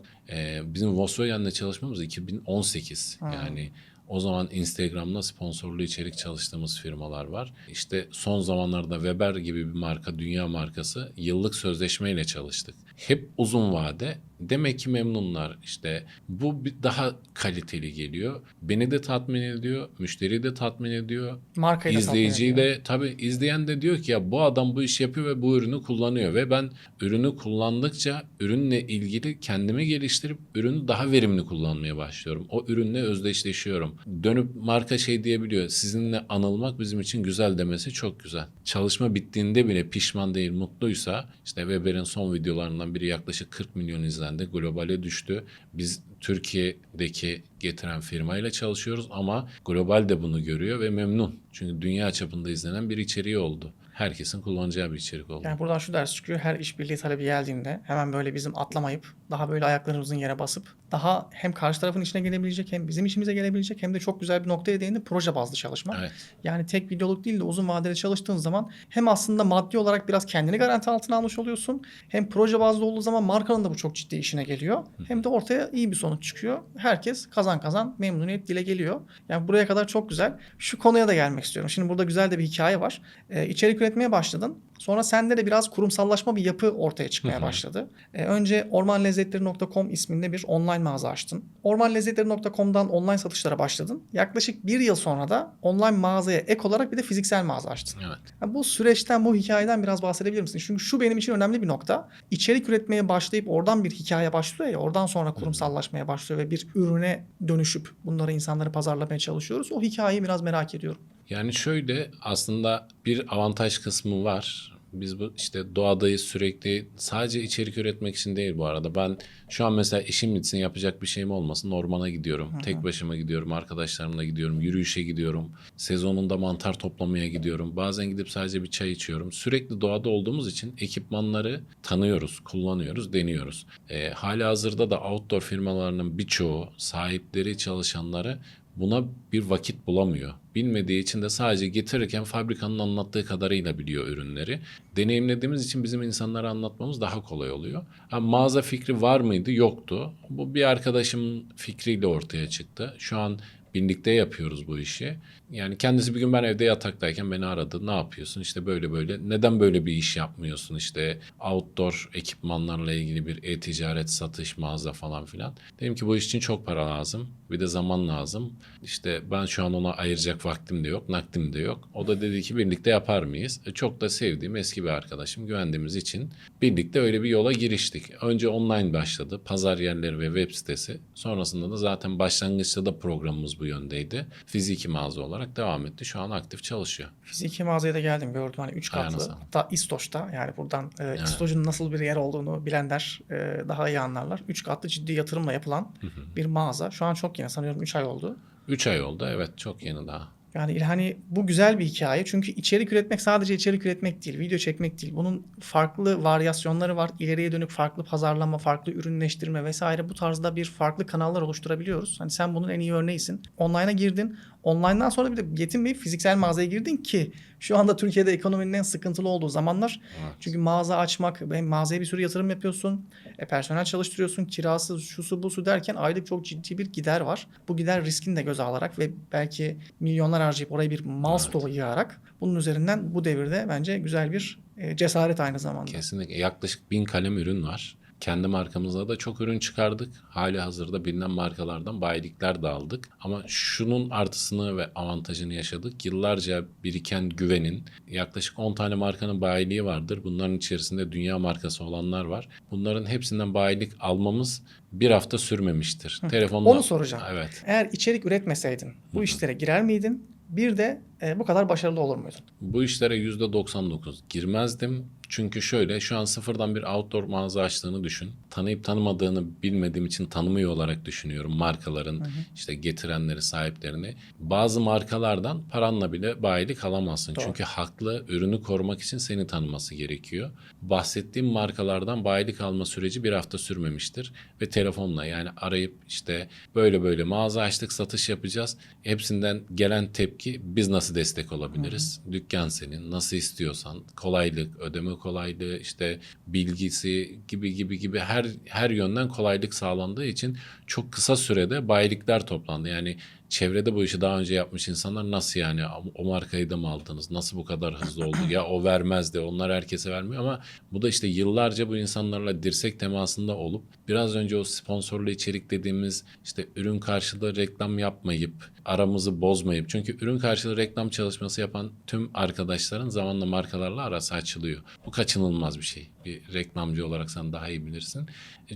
bizim Volkswagen'le çalışmamız 2018 yani o zaman Instagram'da sponsorlu içerik çalıştığımız firmalar var. İşte son zamanlarda Weber gibi bir marka, dünya markası yıllık sözleşmeyle çalıştık. Hep uzun vade. Demek ki memnunlar. İşte bu daha kaliteli geliyor. Beni de tatmin ediyor, müşteriyi de tatmin ediyor. Markayı da tatmin İzleyiciyi ediyor. de tabii izleyen de diyor ki ya bu adam bu iş yapıyor ve bu ürünü kullanıyor ve ben ürünü kullandıkça ürünle ilgili kendimi geliştirip ürünü daha verimli kullanmaya başlıyorum. O ürünle özdeşleşiyorum. Dönüp marka şey diyebiliyor. Sizinle anılmak bizim için güzel demesi çok güzel. Çalışma bittiğinde bile pişman değil, mutluysa işte Weber'in son videolarından biri yaklaşık 40 milyon izlendi. Globale düştü. Biz Türkiye'deki getiren firmayla çalışıyoruz ama global de bunu görüyor ve memnun. Çünkü dünya çapında izlenen bir içeriği oldu. Herkesin kullanacağı bir içerik oldu. Yani buradan şu ders çıkıyor. Her işbirliği talebi geldiğinde hemen böyle bizim atlamayıp daha böyle ayaklarımızın yere basıp daha hem karşı tarafın içine gelebilecek hem bizim işimize gelebilecek hem de çok güzel bir noktaya değindi proje bazlı çalışmak. Evet. Yani tek videoluk değil de uzun vadeli çalıştığın zaman hem aslında maddi olarak biraz kendini garanti altına almış oluyorsun. Hem proje bazlı olduğu zaman markanın da bu çok ciddi işine geliyor. Hem de ortaya iyi bir sonuç çıkıyor. Herkes kazan kazan memnuniyet dile geliyor. Yani buraya kadar çok güzel. Şu konuya da gelmek istiyorum. Şimdi burada güzel de bir hikaye var. İçerik üretmeye başladın. Sonra sende de biraz kurumsallaşma bir yapı ortaya çıkmaya başladı. Önce ormanlezzetleri.com isminde bir online mağaza açtın. Ormanlezzetleri.com'dan online satışlara başladın. Yaklaşık bir yıl sonra da online mağazaya ek olarak bir de fiziksel mağaza açtın. Evet. Yani bu süreçten, bu hikayeden biraz bahsedebilir misin? Çünkü şu benim için önemli bir nokta. İçerik üretmeye başlayıp oradan bir hikaye başlıyor ya, oradan sonra kurumsallaşmaya başlıyor ve bir ürüne dönüşüp bunları insanlara pazarlamaya çalışıyoruz. O hikayeyi biraz merak ediyorum. Yani şöyle aslında bir avantaj kısmı var. Biz bu işte doğadayız sürekli sadece içerik üretmek için değil bu arada. Ben şu an mesela işim bitsin yapacak bir şeyim olmasın ormana gidiyorum. Tek başıma gidiyorum, arkadaşlarımla gidiyorum, yürüyüşe gidiyorum. Sezonunda mantar toplamaya gidiyorum. Bazen gidip sadece bir çay içiyorum. Sürekli doğada olduğumuz için ekipmanları tanıyoruz, kullanıyoruz, deniyoruz. Halihazırda da outdoor firmalarının birçoğu sahipleri, çalışanları buna bir vakit bulamıyor. Bilmediği için de sadece getirirken fabrikanın anlattığı kadarıyla biliyor ürünleri. Deneyimlediğimiz için bizim insanlara anlatmamız daha kolay oluyor. Mağaza fikri var mıydı? Yoktu. Bu bir arkadaşımın fikriyle ortaya çıktı. Şu an birlikte yapıyoruz bu işi. Yani kendisi bir gün ben evde yataktayken beni aradı. Ne yapıyorsun? İşte böyle böyle. Neden böyle bir iş yapmıyorsun? İşte outdoor ekipmanlarla ilgili bir e-ticaret, satış, mağaza falan filan. Dedim ki bu iş için çok para lazım. Bir de zaman lazım. İşte ben şu an ona ayıracak vaktim de yok, nakdim de yok. O da dedi ki birlikte yapar mıyız? Çok da sevdiğim eski bir arkadaşım, güvendiğimiz için birlikte öyle bir yola giriştik. Önce online başladı. Pazar yerleri ve web sitesi. Sonrasında da zaten başlangıçta da programımız bu yöndeydi. Fiziki mağaza olarak devam etti. Şu an aktif çalışıyor. Fiziki mağazaya da geldim, gördüm hani 3 Ayağına katlı. sağlık. Hatta İstoç'ta, yani buradan İstoç'un nasıl bir yer olduğunu bilenler daha iyi anlarlar. 3 katlı ciddi yatırımla yapılan bir mağaza. Şu an çok yeni, sanıyorum 3 ay oldu. 3 ay oldu, evet, çok yeni daha. Yani hani bu güzel bir hikaye. Çünkü içerik üretmek sadece içerik üretmek değil, video çekmek değil. Bunun farklı varyasyonları var. İleriye dönük farklı pazarlama, farklı ürünleştirme vesaire, bu tarzda bir farklı kanallar oluşturabiliyoruz. Hani sen bunun en iyi örneğisin. Online'a girdin. Online'dan sonra bir de yetinmeyip fiziksel mağazaya girdin ki şu anda Türkiye'de ekonominin en sıkıntılı olduğu zamanlar. Evet. Çünkü mağaza açmak, mağazaya bir sürü yatırım yapıyorsun. Personel çalıştırıyorsun, kirası, şusu busu derken aylık çok ciddi bir gider var. Bu gider riskini de göze alarak ve belki milyonlar harcayıp oraya bir mal stoğu yığarak bunun üzerinden bu devirde bence güzel bir cesaret aynı zamanda. Kesinlikle. Yaklaşık 1000 kalem ürün var. Kendi markamızda da çok ürün çıkardık. Hali hazırda bilinen markalardan bayilikler de aldık. Ama şunun artısını ve avantajını yaşadık. Yıllarca biriken güvenin, yaklaşık 10 tane markanın bayiliği vardır. Bunların içerisinde dünya markası olanlar var. Bunların hepsinden bayilik almamız bir hafta sürmemiştir. Telefonla... Onu soracağım. Evet. Eğer içerik üretmeseydin bu işlere girer miydin? Bir de bu kadar başarılı olur muydun? Bu işlere %99 girmezdim. Çünkü şöyle, şu an sıfırdan bir outdoor mağaza açtığını düşün. Tanıyıp tanımadığını bilmediğim için tanımıyor olarak düşünüyorum markaların, işte getirenleri, sahiplerini. Bazı markalardan paranla bile bayilik alamazsın. Doğru. Çünkü haklı, ürünü korumak için seni tanıması gerekiyor. Bahsettiğim markalardan bayilik alma süreci bir hafta sürmemiştir. Ve telefonla, yani arayıp işte böyle böyle mağaza açtık, satış yapacağız. Hepsinden gelen tepki, biz nasıl destek olabiliriz? Dükkan senin, nasıl istiyorsan, kolaylık, ödeme kolaylığı, işte bilgisi gibi her yönden kolaylık sağlandığı için çok kısa sürede bayilikler toplandı. Yani çevrede bu işi daha önce yapmış insanlar, nasıl yani o markayı da mı aldınız? Nasıl bu kadar hızlı oldu? Ya o vermezdi. Onlar herkese vermiyor ama bu da işte yıllarca bu insanlarla dirsek temasında olup biraz önce o sponsorlu içerik dediğimiz, işte ürün karşılığı reklam yapmayıp, aramızı bozmayıp, çünkü ürün karşılığı reklam çalışması yapan tüm arkadaşların zamanla markalarla arası açılıyor. Bu kaçınılmaz bir şey. Bir reklamcı olarak sen daha iyi bilirsin.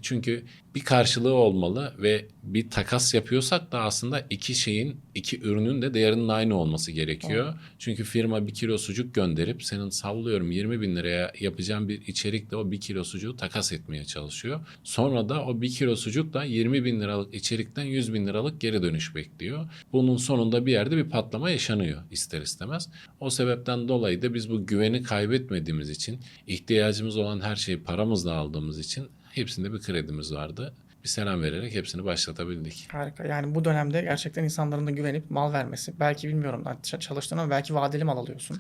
Çünkü bir karşılığı olmalı ve bir takas yapıyorsak da aslında iki ürünün de değerinin aynı olması gerekiyor. Çünkü firma 1 kilo sucuk gönderip senin sallıyorum 20 bin liraya yapacağın bir içerikle o 1 kilo sucuğu takas etmeye çalışıyor. Sonra da o 1 kilo sucukla 20 bin liralık içerikten 100 bin liralık geri dönüş bekliyor. Bunun sonunda bir yerde bir patlama yaşanıyor ister istemez. O sebepten dolayı da biz bu güveni kaybetmediğimiz için, ihtiyacımız olan her şeyi paramızla aldığımız için hepsinde bir kredimiz vardı. Bir selam vererek hepsini başlatabildik. Harika. Yani bu dönemde gerçekten insanların da güvenip mal vermesi. Belki bilmiyorum çalıştığın ama belki vadeli mal alıyorsun.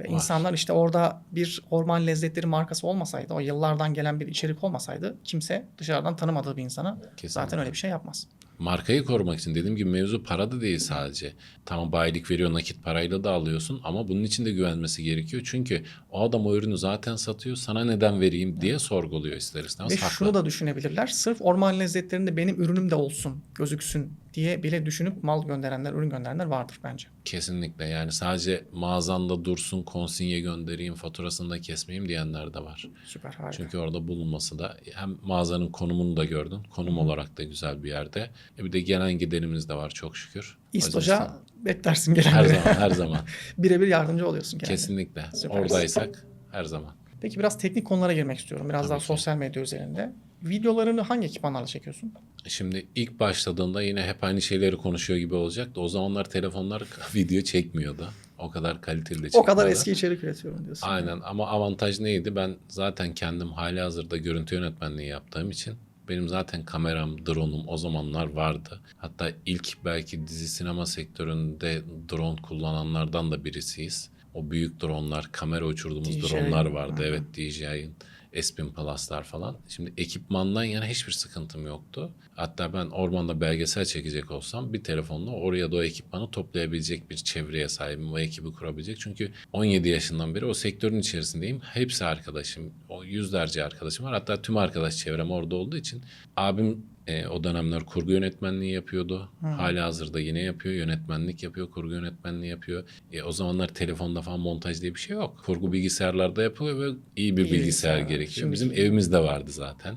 Ve insanlar işte orada bir Orman Lezzetleri markası olmasaydı, o yıllardan gelen bir içerik olmasaydı kimse dışarıdan tanımadığı bir insana zaten öyle bir şey yapmaz. Markayı korumak için dediğim gibi mevzu para da değil sadece. Tamam, bayilik veriyor, nakit parayla da alıyorsun ama bunun için de güvenmesi gerekiyor. Çünkü o adam o ürünü zaten satıyor, sana neden vereyim diye sorguluyor ister istemez. Ve Haklı. şunu da düşünebilirler. Sırf Orman Lezzetleri'nde benim ürünüm de olsun, gözüksün diye bile düşünüp mal gönderenler, ürün gönderenler vardır bence. Kesinlikle, yani sadece mağazanda dursun, konsinye göndereyim, faturasını da kesmeyeyim diyenler de var. Süper, harika. Çünkü orada bulunması da, hem mağazanın konumunu da gördün. Konum olarak da güzel bir yerde. Bir de gelen giderimiz de var çok şükür. İstoç'a beklersin her gelenleri. zaman her zaman. Birebir yardımcı oluyorsun kendine. Kesinlikle. Süper. Oradaysak her zaman. Peki biraz teknik konulara girmek istiyorum. Biraz Tabii daha ki. sosyal medya üzerinde. Videolarını hangi ekipmanlarla çekiyorsun? Şimdi ilk başladığında yine hep aynı şeyleri konuşuyor gibi olacaktı. O zamanlar telefonlar video çekmiyordu. O kadar kaliteli de çekmiyordu. O kadar eski içerik üretiyorum diyorsun. Aynen, ama avantaj neydi? Ben zaten kendim halihazırda görüntü yönetmenliği yaptığım için benim zaten kameram, drone'um o zamanlar vardı. Hatta ilk belki dizi sinema sektöründe drone kullananlardan da birisiyiz. O büyük drone'lar, kamera uçurduğumuz DJI. drone'lar vardı. Hı hı. Evet, DJI'ın. S1000 Plus'lar falan. Şimdi ekipmandan yana hiçbir sıkıntım yoktu. Hatta ben ormanda belgesel çekecek olsam bir telefonla oraya da o ekipmanı toplayabilecek bir çevreye sahibim. O ekibi kurabilecek. Çünkü 17 yaşından beri o sektörün içerisindeyim. Hepsi arkadaşım. O yüzlerce arkadaşım var. Hatta tüm arkadaş çevrem orada olduğu için abim o dönemler kurgu yönetmenliği yapıyordu. Halihazırda yine yapıyor. Yönetmenlik yapıyor. Kurgu yönetmenliği yapıyor. O zamanlar telefonda falan montaj diye bir şey yok. Kurgu bilgisayarlarda yapılıyor ve iyi bir bilgisayar gerekiyor. Şimdiki Bizim gibi. evimizde vardı zaten.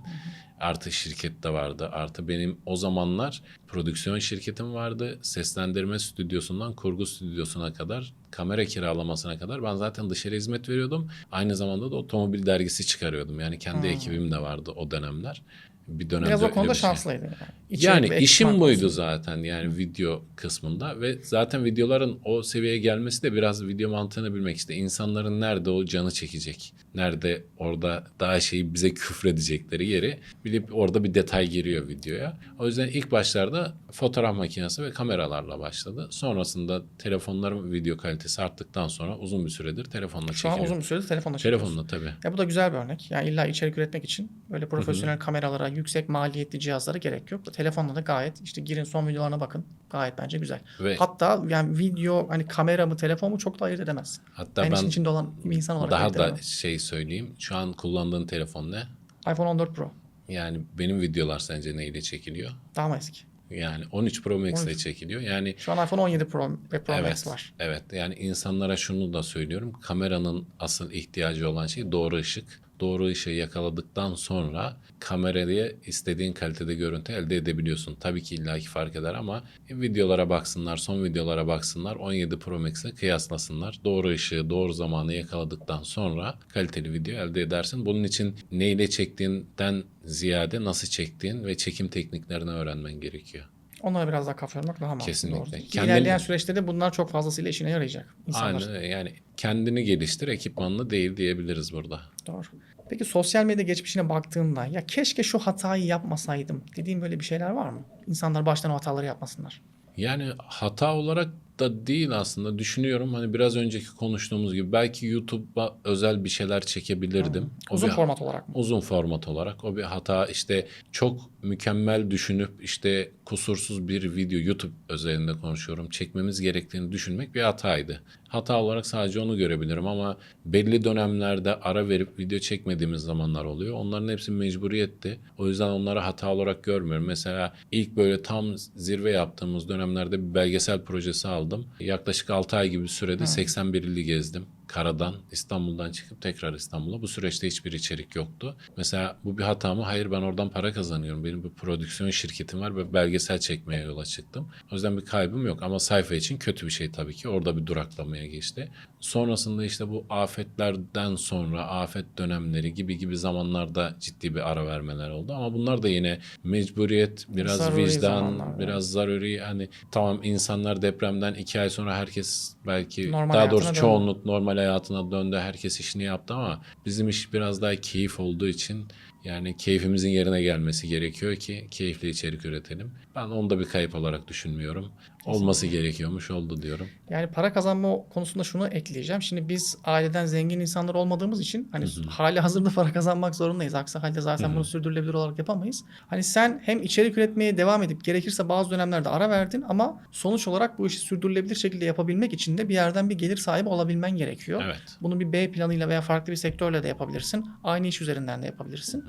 Artı şirkette vardı. Artı benim o zamanlar prodüksiyon şirketim vardı. Seslendirme stüdyosundan kurgu stüdyosuna kadar, kamera kiralamasına kadar ben zaten dışarı hizmet veriyordum. Aynı zamanda da otomobil dergisi çıkarıyordum. Yani kendi ekibim de vardı o dönemler. Bir dönemde Biraz o öyle konuda bir şey. şanslıydın yani. İçerik Yani ve işim ekipman buydu konusunda. zaten yani video kısmında ve zaten videoların o seviyeye gelmesi de biraz video mantığını bilmek işte. İnsanların nerede o canı çekecek, nerede orada daha şeyi bize küfredecekleri yeri bilip orada bir detay giriyor videoya. O yüzden ilk başlarda fotoğraf makinesi ve kameralarla başladı. Sonrasında telefonların video kalitesi arttıktan sonra uzun bir süredir telefonla Şu an çekiliyor. uzun bir süredir telefonla çekiyorsun. Telefonla tabii. Ya bu da güzel bir örnek. Yani illa içerik üretmek için böyle profesyonel kameralara, yüksek maliyetli cihazlara gerek yok. Telefonla da gayet işte girin son videolarına bakın. Gayet bence güzel. Ve Hatta yani video hani kamera mı telefon mu çok da ayırt edemezsin. hatta Ben işin ben içinde olan bir insan olarak daha ayırt da edemem. şey söyleyeyim. Şu an kullandığın telefon ne? iPhone 14 Pro. Yani benim videolar sence neyle çekiliyor? Daha mı eski? Yani 13 Pro Max ile 13. çekiliyor. Yani Şu an iPhone 17 Pro ve Pro Max evet, var. evet. Yani insanlara şunu da söylüyorum. Kameranın asıl ihtiyacı olan şey doğru ışık. Doğru ışığı yakaladıktan sonra kameraya istediğin kalitede görüntü elde edebiliyorsun. Tabii ki illaki fark eder ama videolara baksınlar, son videolara baksınlar, 17 Pro Max'e kıyaslasınlar. Doğru ışığı, doğru zamanı yakaladıktan sonra kaliteli video elde edersin. Bunun için neyle çektiğinden ziyade nasıl çektiğin ve çekim tekniklerini öğrenmen gerekiyor. Onlara biraz daha kafa yormak daha mantıklı. Kesinlikle. Doğru. Ki Kendin- İlerleyen süreçte de bunlar çok fazlasıyla işine yarayacak insanlar. Aynen öyle. Yani kendini geliştir, ekipmanlı değil diyebiliriz burada. Doğru. Peki sosyal medya geçmişine baktığında ya keşke şu hatayı yapmasaydım dediğim böyle bir şeyler var mı? İnsanlar baştan o hataları yapmasınlar. Yani hata olarak da değil aslında düşünüyorum hani biraz önceki konuştuğumuz gibi belki YouTube'a özel bir şeyler çekebilirdim. O Uzun bir- format olarak mı? Uzun format olarak o bir hata işte çok mükemmel düşünüp işte kusursuz bir video YouTube özelinde konuşuyorum çekmemiz gerektiğini düşünmek bir hataydı. Hata olarak sadece onu görebilirim ama belli dönemlerde ara verip video çekmediğimiz zamanlar oluyor. Onların hepsi mecburiyetti. O yüzden onları hata olarak görmüyorum. Mesela ilk böyle tam zirve yaptığımız dönemlerde bir belgesel projesi aldım. Yaklaşık 6 ay gibi bir sürede 81 ili gezdim. Karadan İstanbul'dan çıkıp tekrar İstanbul'a. Bu süreçte hiçbir içerik yoktu. Mesela bu bir hata mı? Hayır ben oradan para kazanıyorum. Benim bir prodüksiyon şirketim var ve belgesel çekmeye yola çıktım. O yüzden bir kaybım yok ama sayfa için kötü bir şey tabii ki. Orada bir duraklamaya geçti. Sonrasında işte bu afetlerden sonra afet dönemleri gibi zamanlarda ciddi bir ara vermeler oldu. Ama bunlar da yine mecburiyet, biraz Zaruri vicdan, zamanlar, biraz zaruri. Hani tamam insanlar depremden 2 ay sonra herkes belki Normal daha doğrusu hayatına çoğunluk normal hayatına döndü. Herkes işini yaptı ama bizim iş biraz daha keyif olduğu için yani keyfimizin yerine gelmesi gerekiyor ki keyifli içerik üretelim. Ben onu da bir kayıp olarak düşünmüyorum. Olması gerekiyormuş oldu diyorum. Yani para kazanma konusunda şunu ekleyeceğim. Şimdi biz aileden zengin insanlar olmadığımız için hani hali hazırda para kazanmak zorundayız. Aksi halde zaten bunu sürdürülebilir olarak yapamayız. Hani sen hem içerik üretmeye devam edip gerekirse bazı dönemlerde ara verdin ama sonuç olarak bu işi sürdürülebilir şekilde yapabilmek için de bir yerden bir gelir sahibi olabilmen gerekiyor. Evet. Bunu bir B planıyla veya farklı bir sektörle de yapabilirsin. Aynı iş üzerinden de yapabilirsin.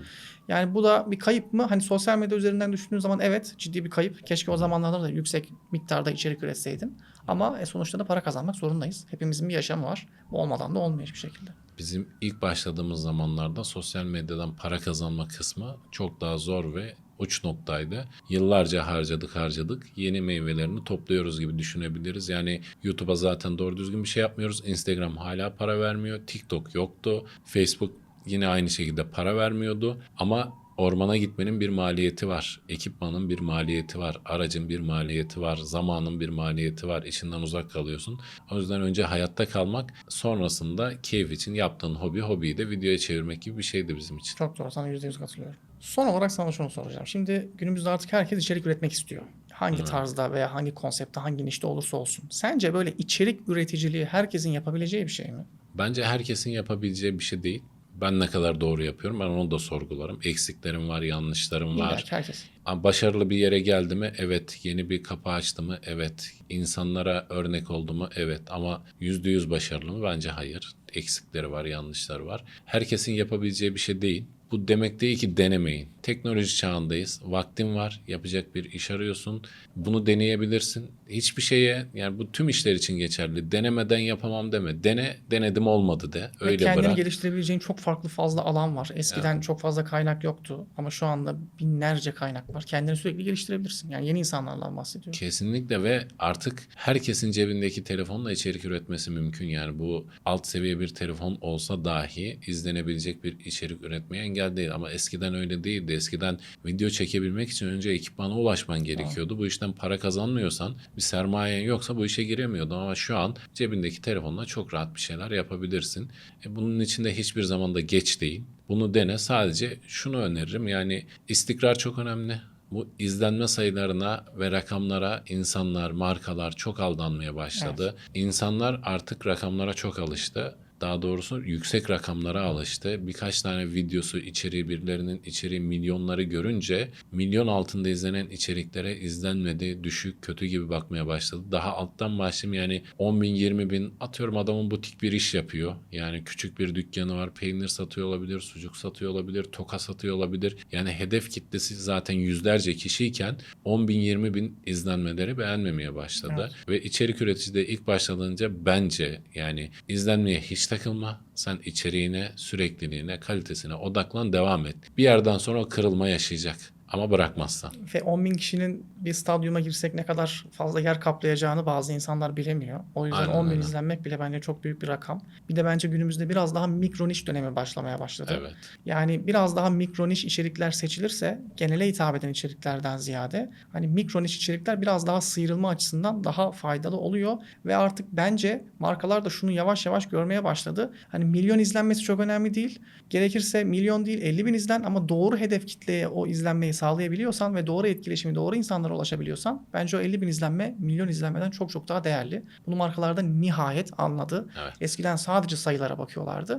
Yani bu da bir kayıp mı? Hani sosyal medya üzerinden düşündüğün zaman evet ciddi bir kayıp. Keşke o zamanlarda da yüksek miktarda içerik üretseydin. Ama sonuçta da para kazanmak zorundayız. Hepimizin bir yaşamı var. Bu olmadan da olmuyor hiçbir şekilde. Bizim ilk başladığımız zamanlarda sosyal medyadan para kazanma kısmı çok daha zor ve uç noktaydı. Yıllarca harcadık. Yeni meyvelerini topluyoruz gibi düşünebiliriz. Yani YouTube'a zaten doğru düzgün bir şey yapmıyoruz. Instagram hala para vermiyor. TikTok yoktu. Facebook yine aynı şekilde para vermiyordu. Ama ormana gitmenin bir maliyeti var. Ekipmanın bir maliyeti var. Aracın bir maliyeti var. Zamanın bir maliyeti var. İşinden uzak kalıyorsun. O yüzden önce hayatta kalmak, sonrasında keyif için yaptığın hobiyi de videoya çevirmek gibi bir şeydi bizim için. Çok doğru. Sana %100 katılıyorum. Son olarak sana şunu soracağım. Şimdi günümüzde artık herkes içerik üretmek istiyor. Hangi tarzda veya hangi konsepte, hangi nişte olursa olsun. Sence böyle içerik üreticiliği herkesin yapabileceği bir şey mi? Bence herkesin yapabileceği bir şey değil. Ben ne kadar doğru yapıyorum? Ben onu da sorgularım. Eksiklerim var, yanlışlarım İlla var. ki herkes. Ama başarılı bir yere geldi mi? Evet. Yeni bir kapı açtı mı? Evet. İnsanlara örnek oldu mu? Evet. Ama %100 başarılı mı? Bence hayır. Eksikleri var, yanlışları var. Herkesin yapabileceği bir şey değil. Bu demek değil ki denemeyin. Teknoloji çağındayız. Vaktin var. Yapacak bir iş arıyorsun. Bunu deneyebilirsin. Hiçbir şeye, yani bu tüm işler için geçerli. Denemeden yapamam deme. Dene, denedim olmadı de. Ve Öyle kendini bırak. geliştirebileceğin çok farklı fazla alan var. Eskiden çok fazla kaynak yoktu ama şu anda binlerce kaynak var. Kendini sürekli geliştirebilirsin. Yani yeni insanlarla bahsediyorum. Kesinlikle ve artık herkesin cebindeki telefonla içerik üretmesi mümkün. Yani bu alt seviye bir telefon olsa dahi izlenebilecek bir içerik üretmeye engel değil. Ama eskiden öyle değildi. Eskiden video çekebilmek için önce ekipmana ulaşman gerekiyordu. Bu işten para kazanmıyorsan, bir sermayen yoksa bu işe giremiyordun. Ama şu an cebindeki telefonla çok rahat bir şeyler yapabilirsin. Bunun için de hiçbir zaman da geç değil. Bunu dene. Sadece şunu öneririm. Yani istikrar çok önemli. Bu izlenme sayılarına ve rakamlara insanlar, markalar çok aldanmaya başladı. İnsanlar artık rakamlara çok alıştı. Daha doğrusu yüksek rakamlara alıştı. Birkaç tane videosu, içeriği, birilerinin içeriği milyonları görünce milyon altında izlenen içeriklere izlenmedi, düşük, kötü gibi bakmaya başladı. Daha alttan başlayayım, yani 10 bin, 20 bin, atıyorum adamın butik bir iş yapıyor. Yani küçük bir dükkanı var, peynir satıyor olabilir, sucuk satıyor olabilir, toka satıyor olabilir. Yani hedef kitlesi zaten yüzlerce kişiyken 10 bin, 20 bin izlenmeleri beğenmemeye başladı. Ve içerik üretici de ilk başladığınca bence yani izlenmeye hiç takılma. Sen içeriğine, sürekliliğine, kalitesine odaklan, devam et. Bir yerden sonra o kırılma yaşayacak. Ama bırakmazsan. Ve 10 bin kişinin bir stadyuma girsek ne kadar fazla yer kaplayacağını bazı insanlar bilemiyor. O yüzden Aynen 10 bin öyle. izlenmek bile bence çok büyük bir rakam. Bir de bence günümüzde biraz daha mikro niş dönemi başlamaya başladı. Evet. Yani biraz daha mikro niş içerikler seçilirse genele hitap eden içeriklerden ziyade hani mikro niş içerikler biraz daha sıyrılma açısından daha faydalı oluyor. Ve artık bence markalar da şunu yavaş yavaş görmeye başladı. Hani milyon izlenmesi çok önemli değil. Gerekirse milyon değil 50 bin izlen ama doğru hedef kitleye o izlenmeyi sağlayabiliyorsan ve doğru etkileşimi doğru insanlara ulaşabiliyorsan bence o 50 bin izlenme milyon izlenmeden çok çok daha değerli. Bunu markalar da nihayet anladı. Evet. Eskiden sadece sayılara bakıyorlardı.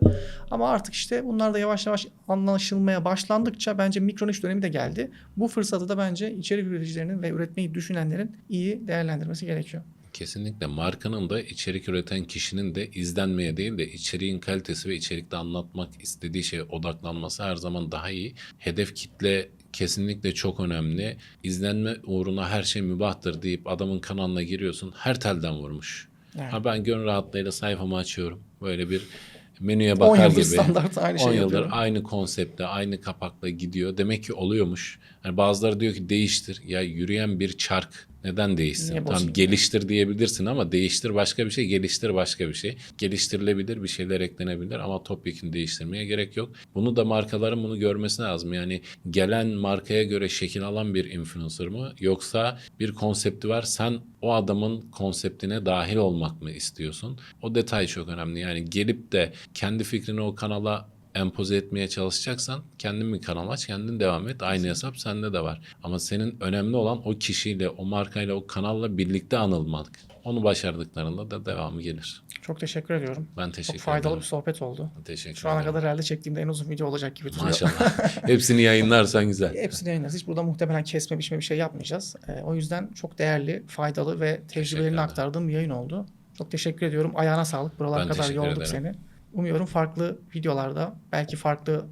Ama artık işte bunlar da yavaş yavaş anlaşılmaya başlandıkça bence mikro niş dönemi de geldi. Bu fırsatı da bence içerik üreticilerinin ve üretmeyi düşünenlerin iyi değerlendirmesi gerekiyor. Kesinlikle markanın da içerik üreten kişinin de izlenmeye değil de içeriğin kalitesi ve içerikte anlatmak istediği şeye odaklanması her zaman daha iyi. Hedef kitle kesinlikle çok önemli. İzlenme uğruna her şey mübahtır deyip adamın kanalına giriyorsun, her telden vurmuş. Evet. Ha, ben gönül rahatlığıyla sayfamı açıyorum. Böyle bir menüye 10 bakar yıldır gibi. standart aynı 10 şeyi yıldır yapıyorum. aynı konseptle, aynı kapakla gidiyor. Demek ki oluyormuş. Yani bazıları diyor ki değiştir. Ya yürüyen bir çark neden değişsin? Niye Tamam, bozayım? geliştir diyebilirsin ama değiştir başka bir şey, geliştir başka bir şey. Geliştirilebilir, bir şeyler eklenebilir ama topyekun değiştirmeye gerek yok. Bunu da markaların bunu görmesi lazım. Yani gelen markaya göre şekil alan bir influencer mı? Yoksa bir konsepti var, sen o adamın konseptine dahil olmak mı istiyorsun? O detay çok önemli. Yani gelip de kendi fikrini o kanala empoze etmeye çalışacaksan kendin bir kanal aç, kendin devam et. Aynı hesap sende de var. Ama senin önemli olan o kişiyle, o markayla, o kanalla birlikte anılmak. Onu başardıklarında da devamı gelir. Çok teşekkür ediyorum. Ben Çok teşekkür faydalı ederim. bir sohbet oldu. Teşekkür Şu ana ederim. kadar herhalde çektiğimde en uzun video olacak gibi duruyor. Maşallah. Hepsini yayınlarsan güzel. Hepsini yayınlarız. Hiç burada muhtemelen kesme biçme bir şey yapmayacağız. O yüzden çok değerli, faydalı ve tecrübelerini ederim. aktardığım bir yayın oldu. Çok teşekkür ediyorum. Ayağına sağlık. Buralara Ben kadar teşekkür yorduk ederim. seni. Umuyorum farklı videolarda, belki farklı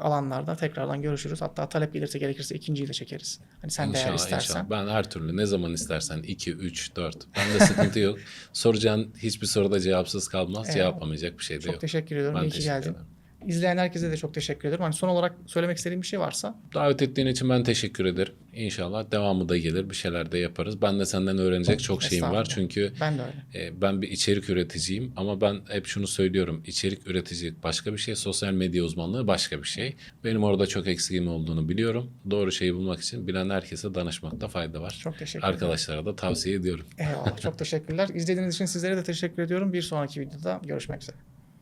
alanlarda tekrardan görüşürüz. Hatta talep gelirse gerekirse ikinciyi de çekeriz. Hani sen de eğer İnşallah, istersen. inşallah. Ben her türlü ne zaman istersen 2, 3, 4. Bende sıkıntı yok. Soracağın hiçbir soruda cevapsız kalmaz. Cevaplamayacak bir şey de Çok yok. teşekkür ediyorum. Ben İyi ki teşekkür geldin. ederim. İzleyen herkese de çok teşekkür ederim. Hani son olarak söylemek istediğim bir şey varsa. Davet ettiğin için ben teşekkür ederim. İnşallah devamı da gelir. Bir şeyler de yaparız. Ben de senden öğrenecek çok şeyim var. Estağfurullah. Çünkü Ben de öyle. ben bir içerik üreticiyim. Ama ben hep şunu söylüyorum. İçerik üreticilik başka bir şey. Sosyal medya uzmanlığı başka bir şey. Benim orada çok eksiğim olduğunu biliyorum. Doğru şeyi bulmak için bilen herkese danışmakta fayda var. Çok teşekkür ederim. Arkadaşlara da tavsiye ediyorum. Eyvallah. Çok teşekkürler. İzlediğiniz için sizlere de teşekkür ediyorum. Bir sonraki videoda görüşmek üzere.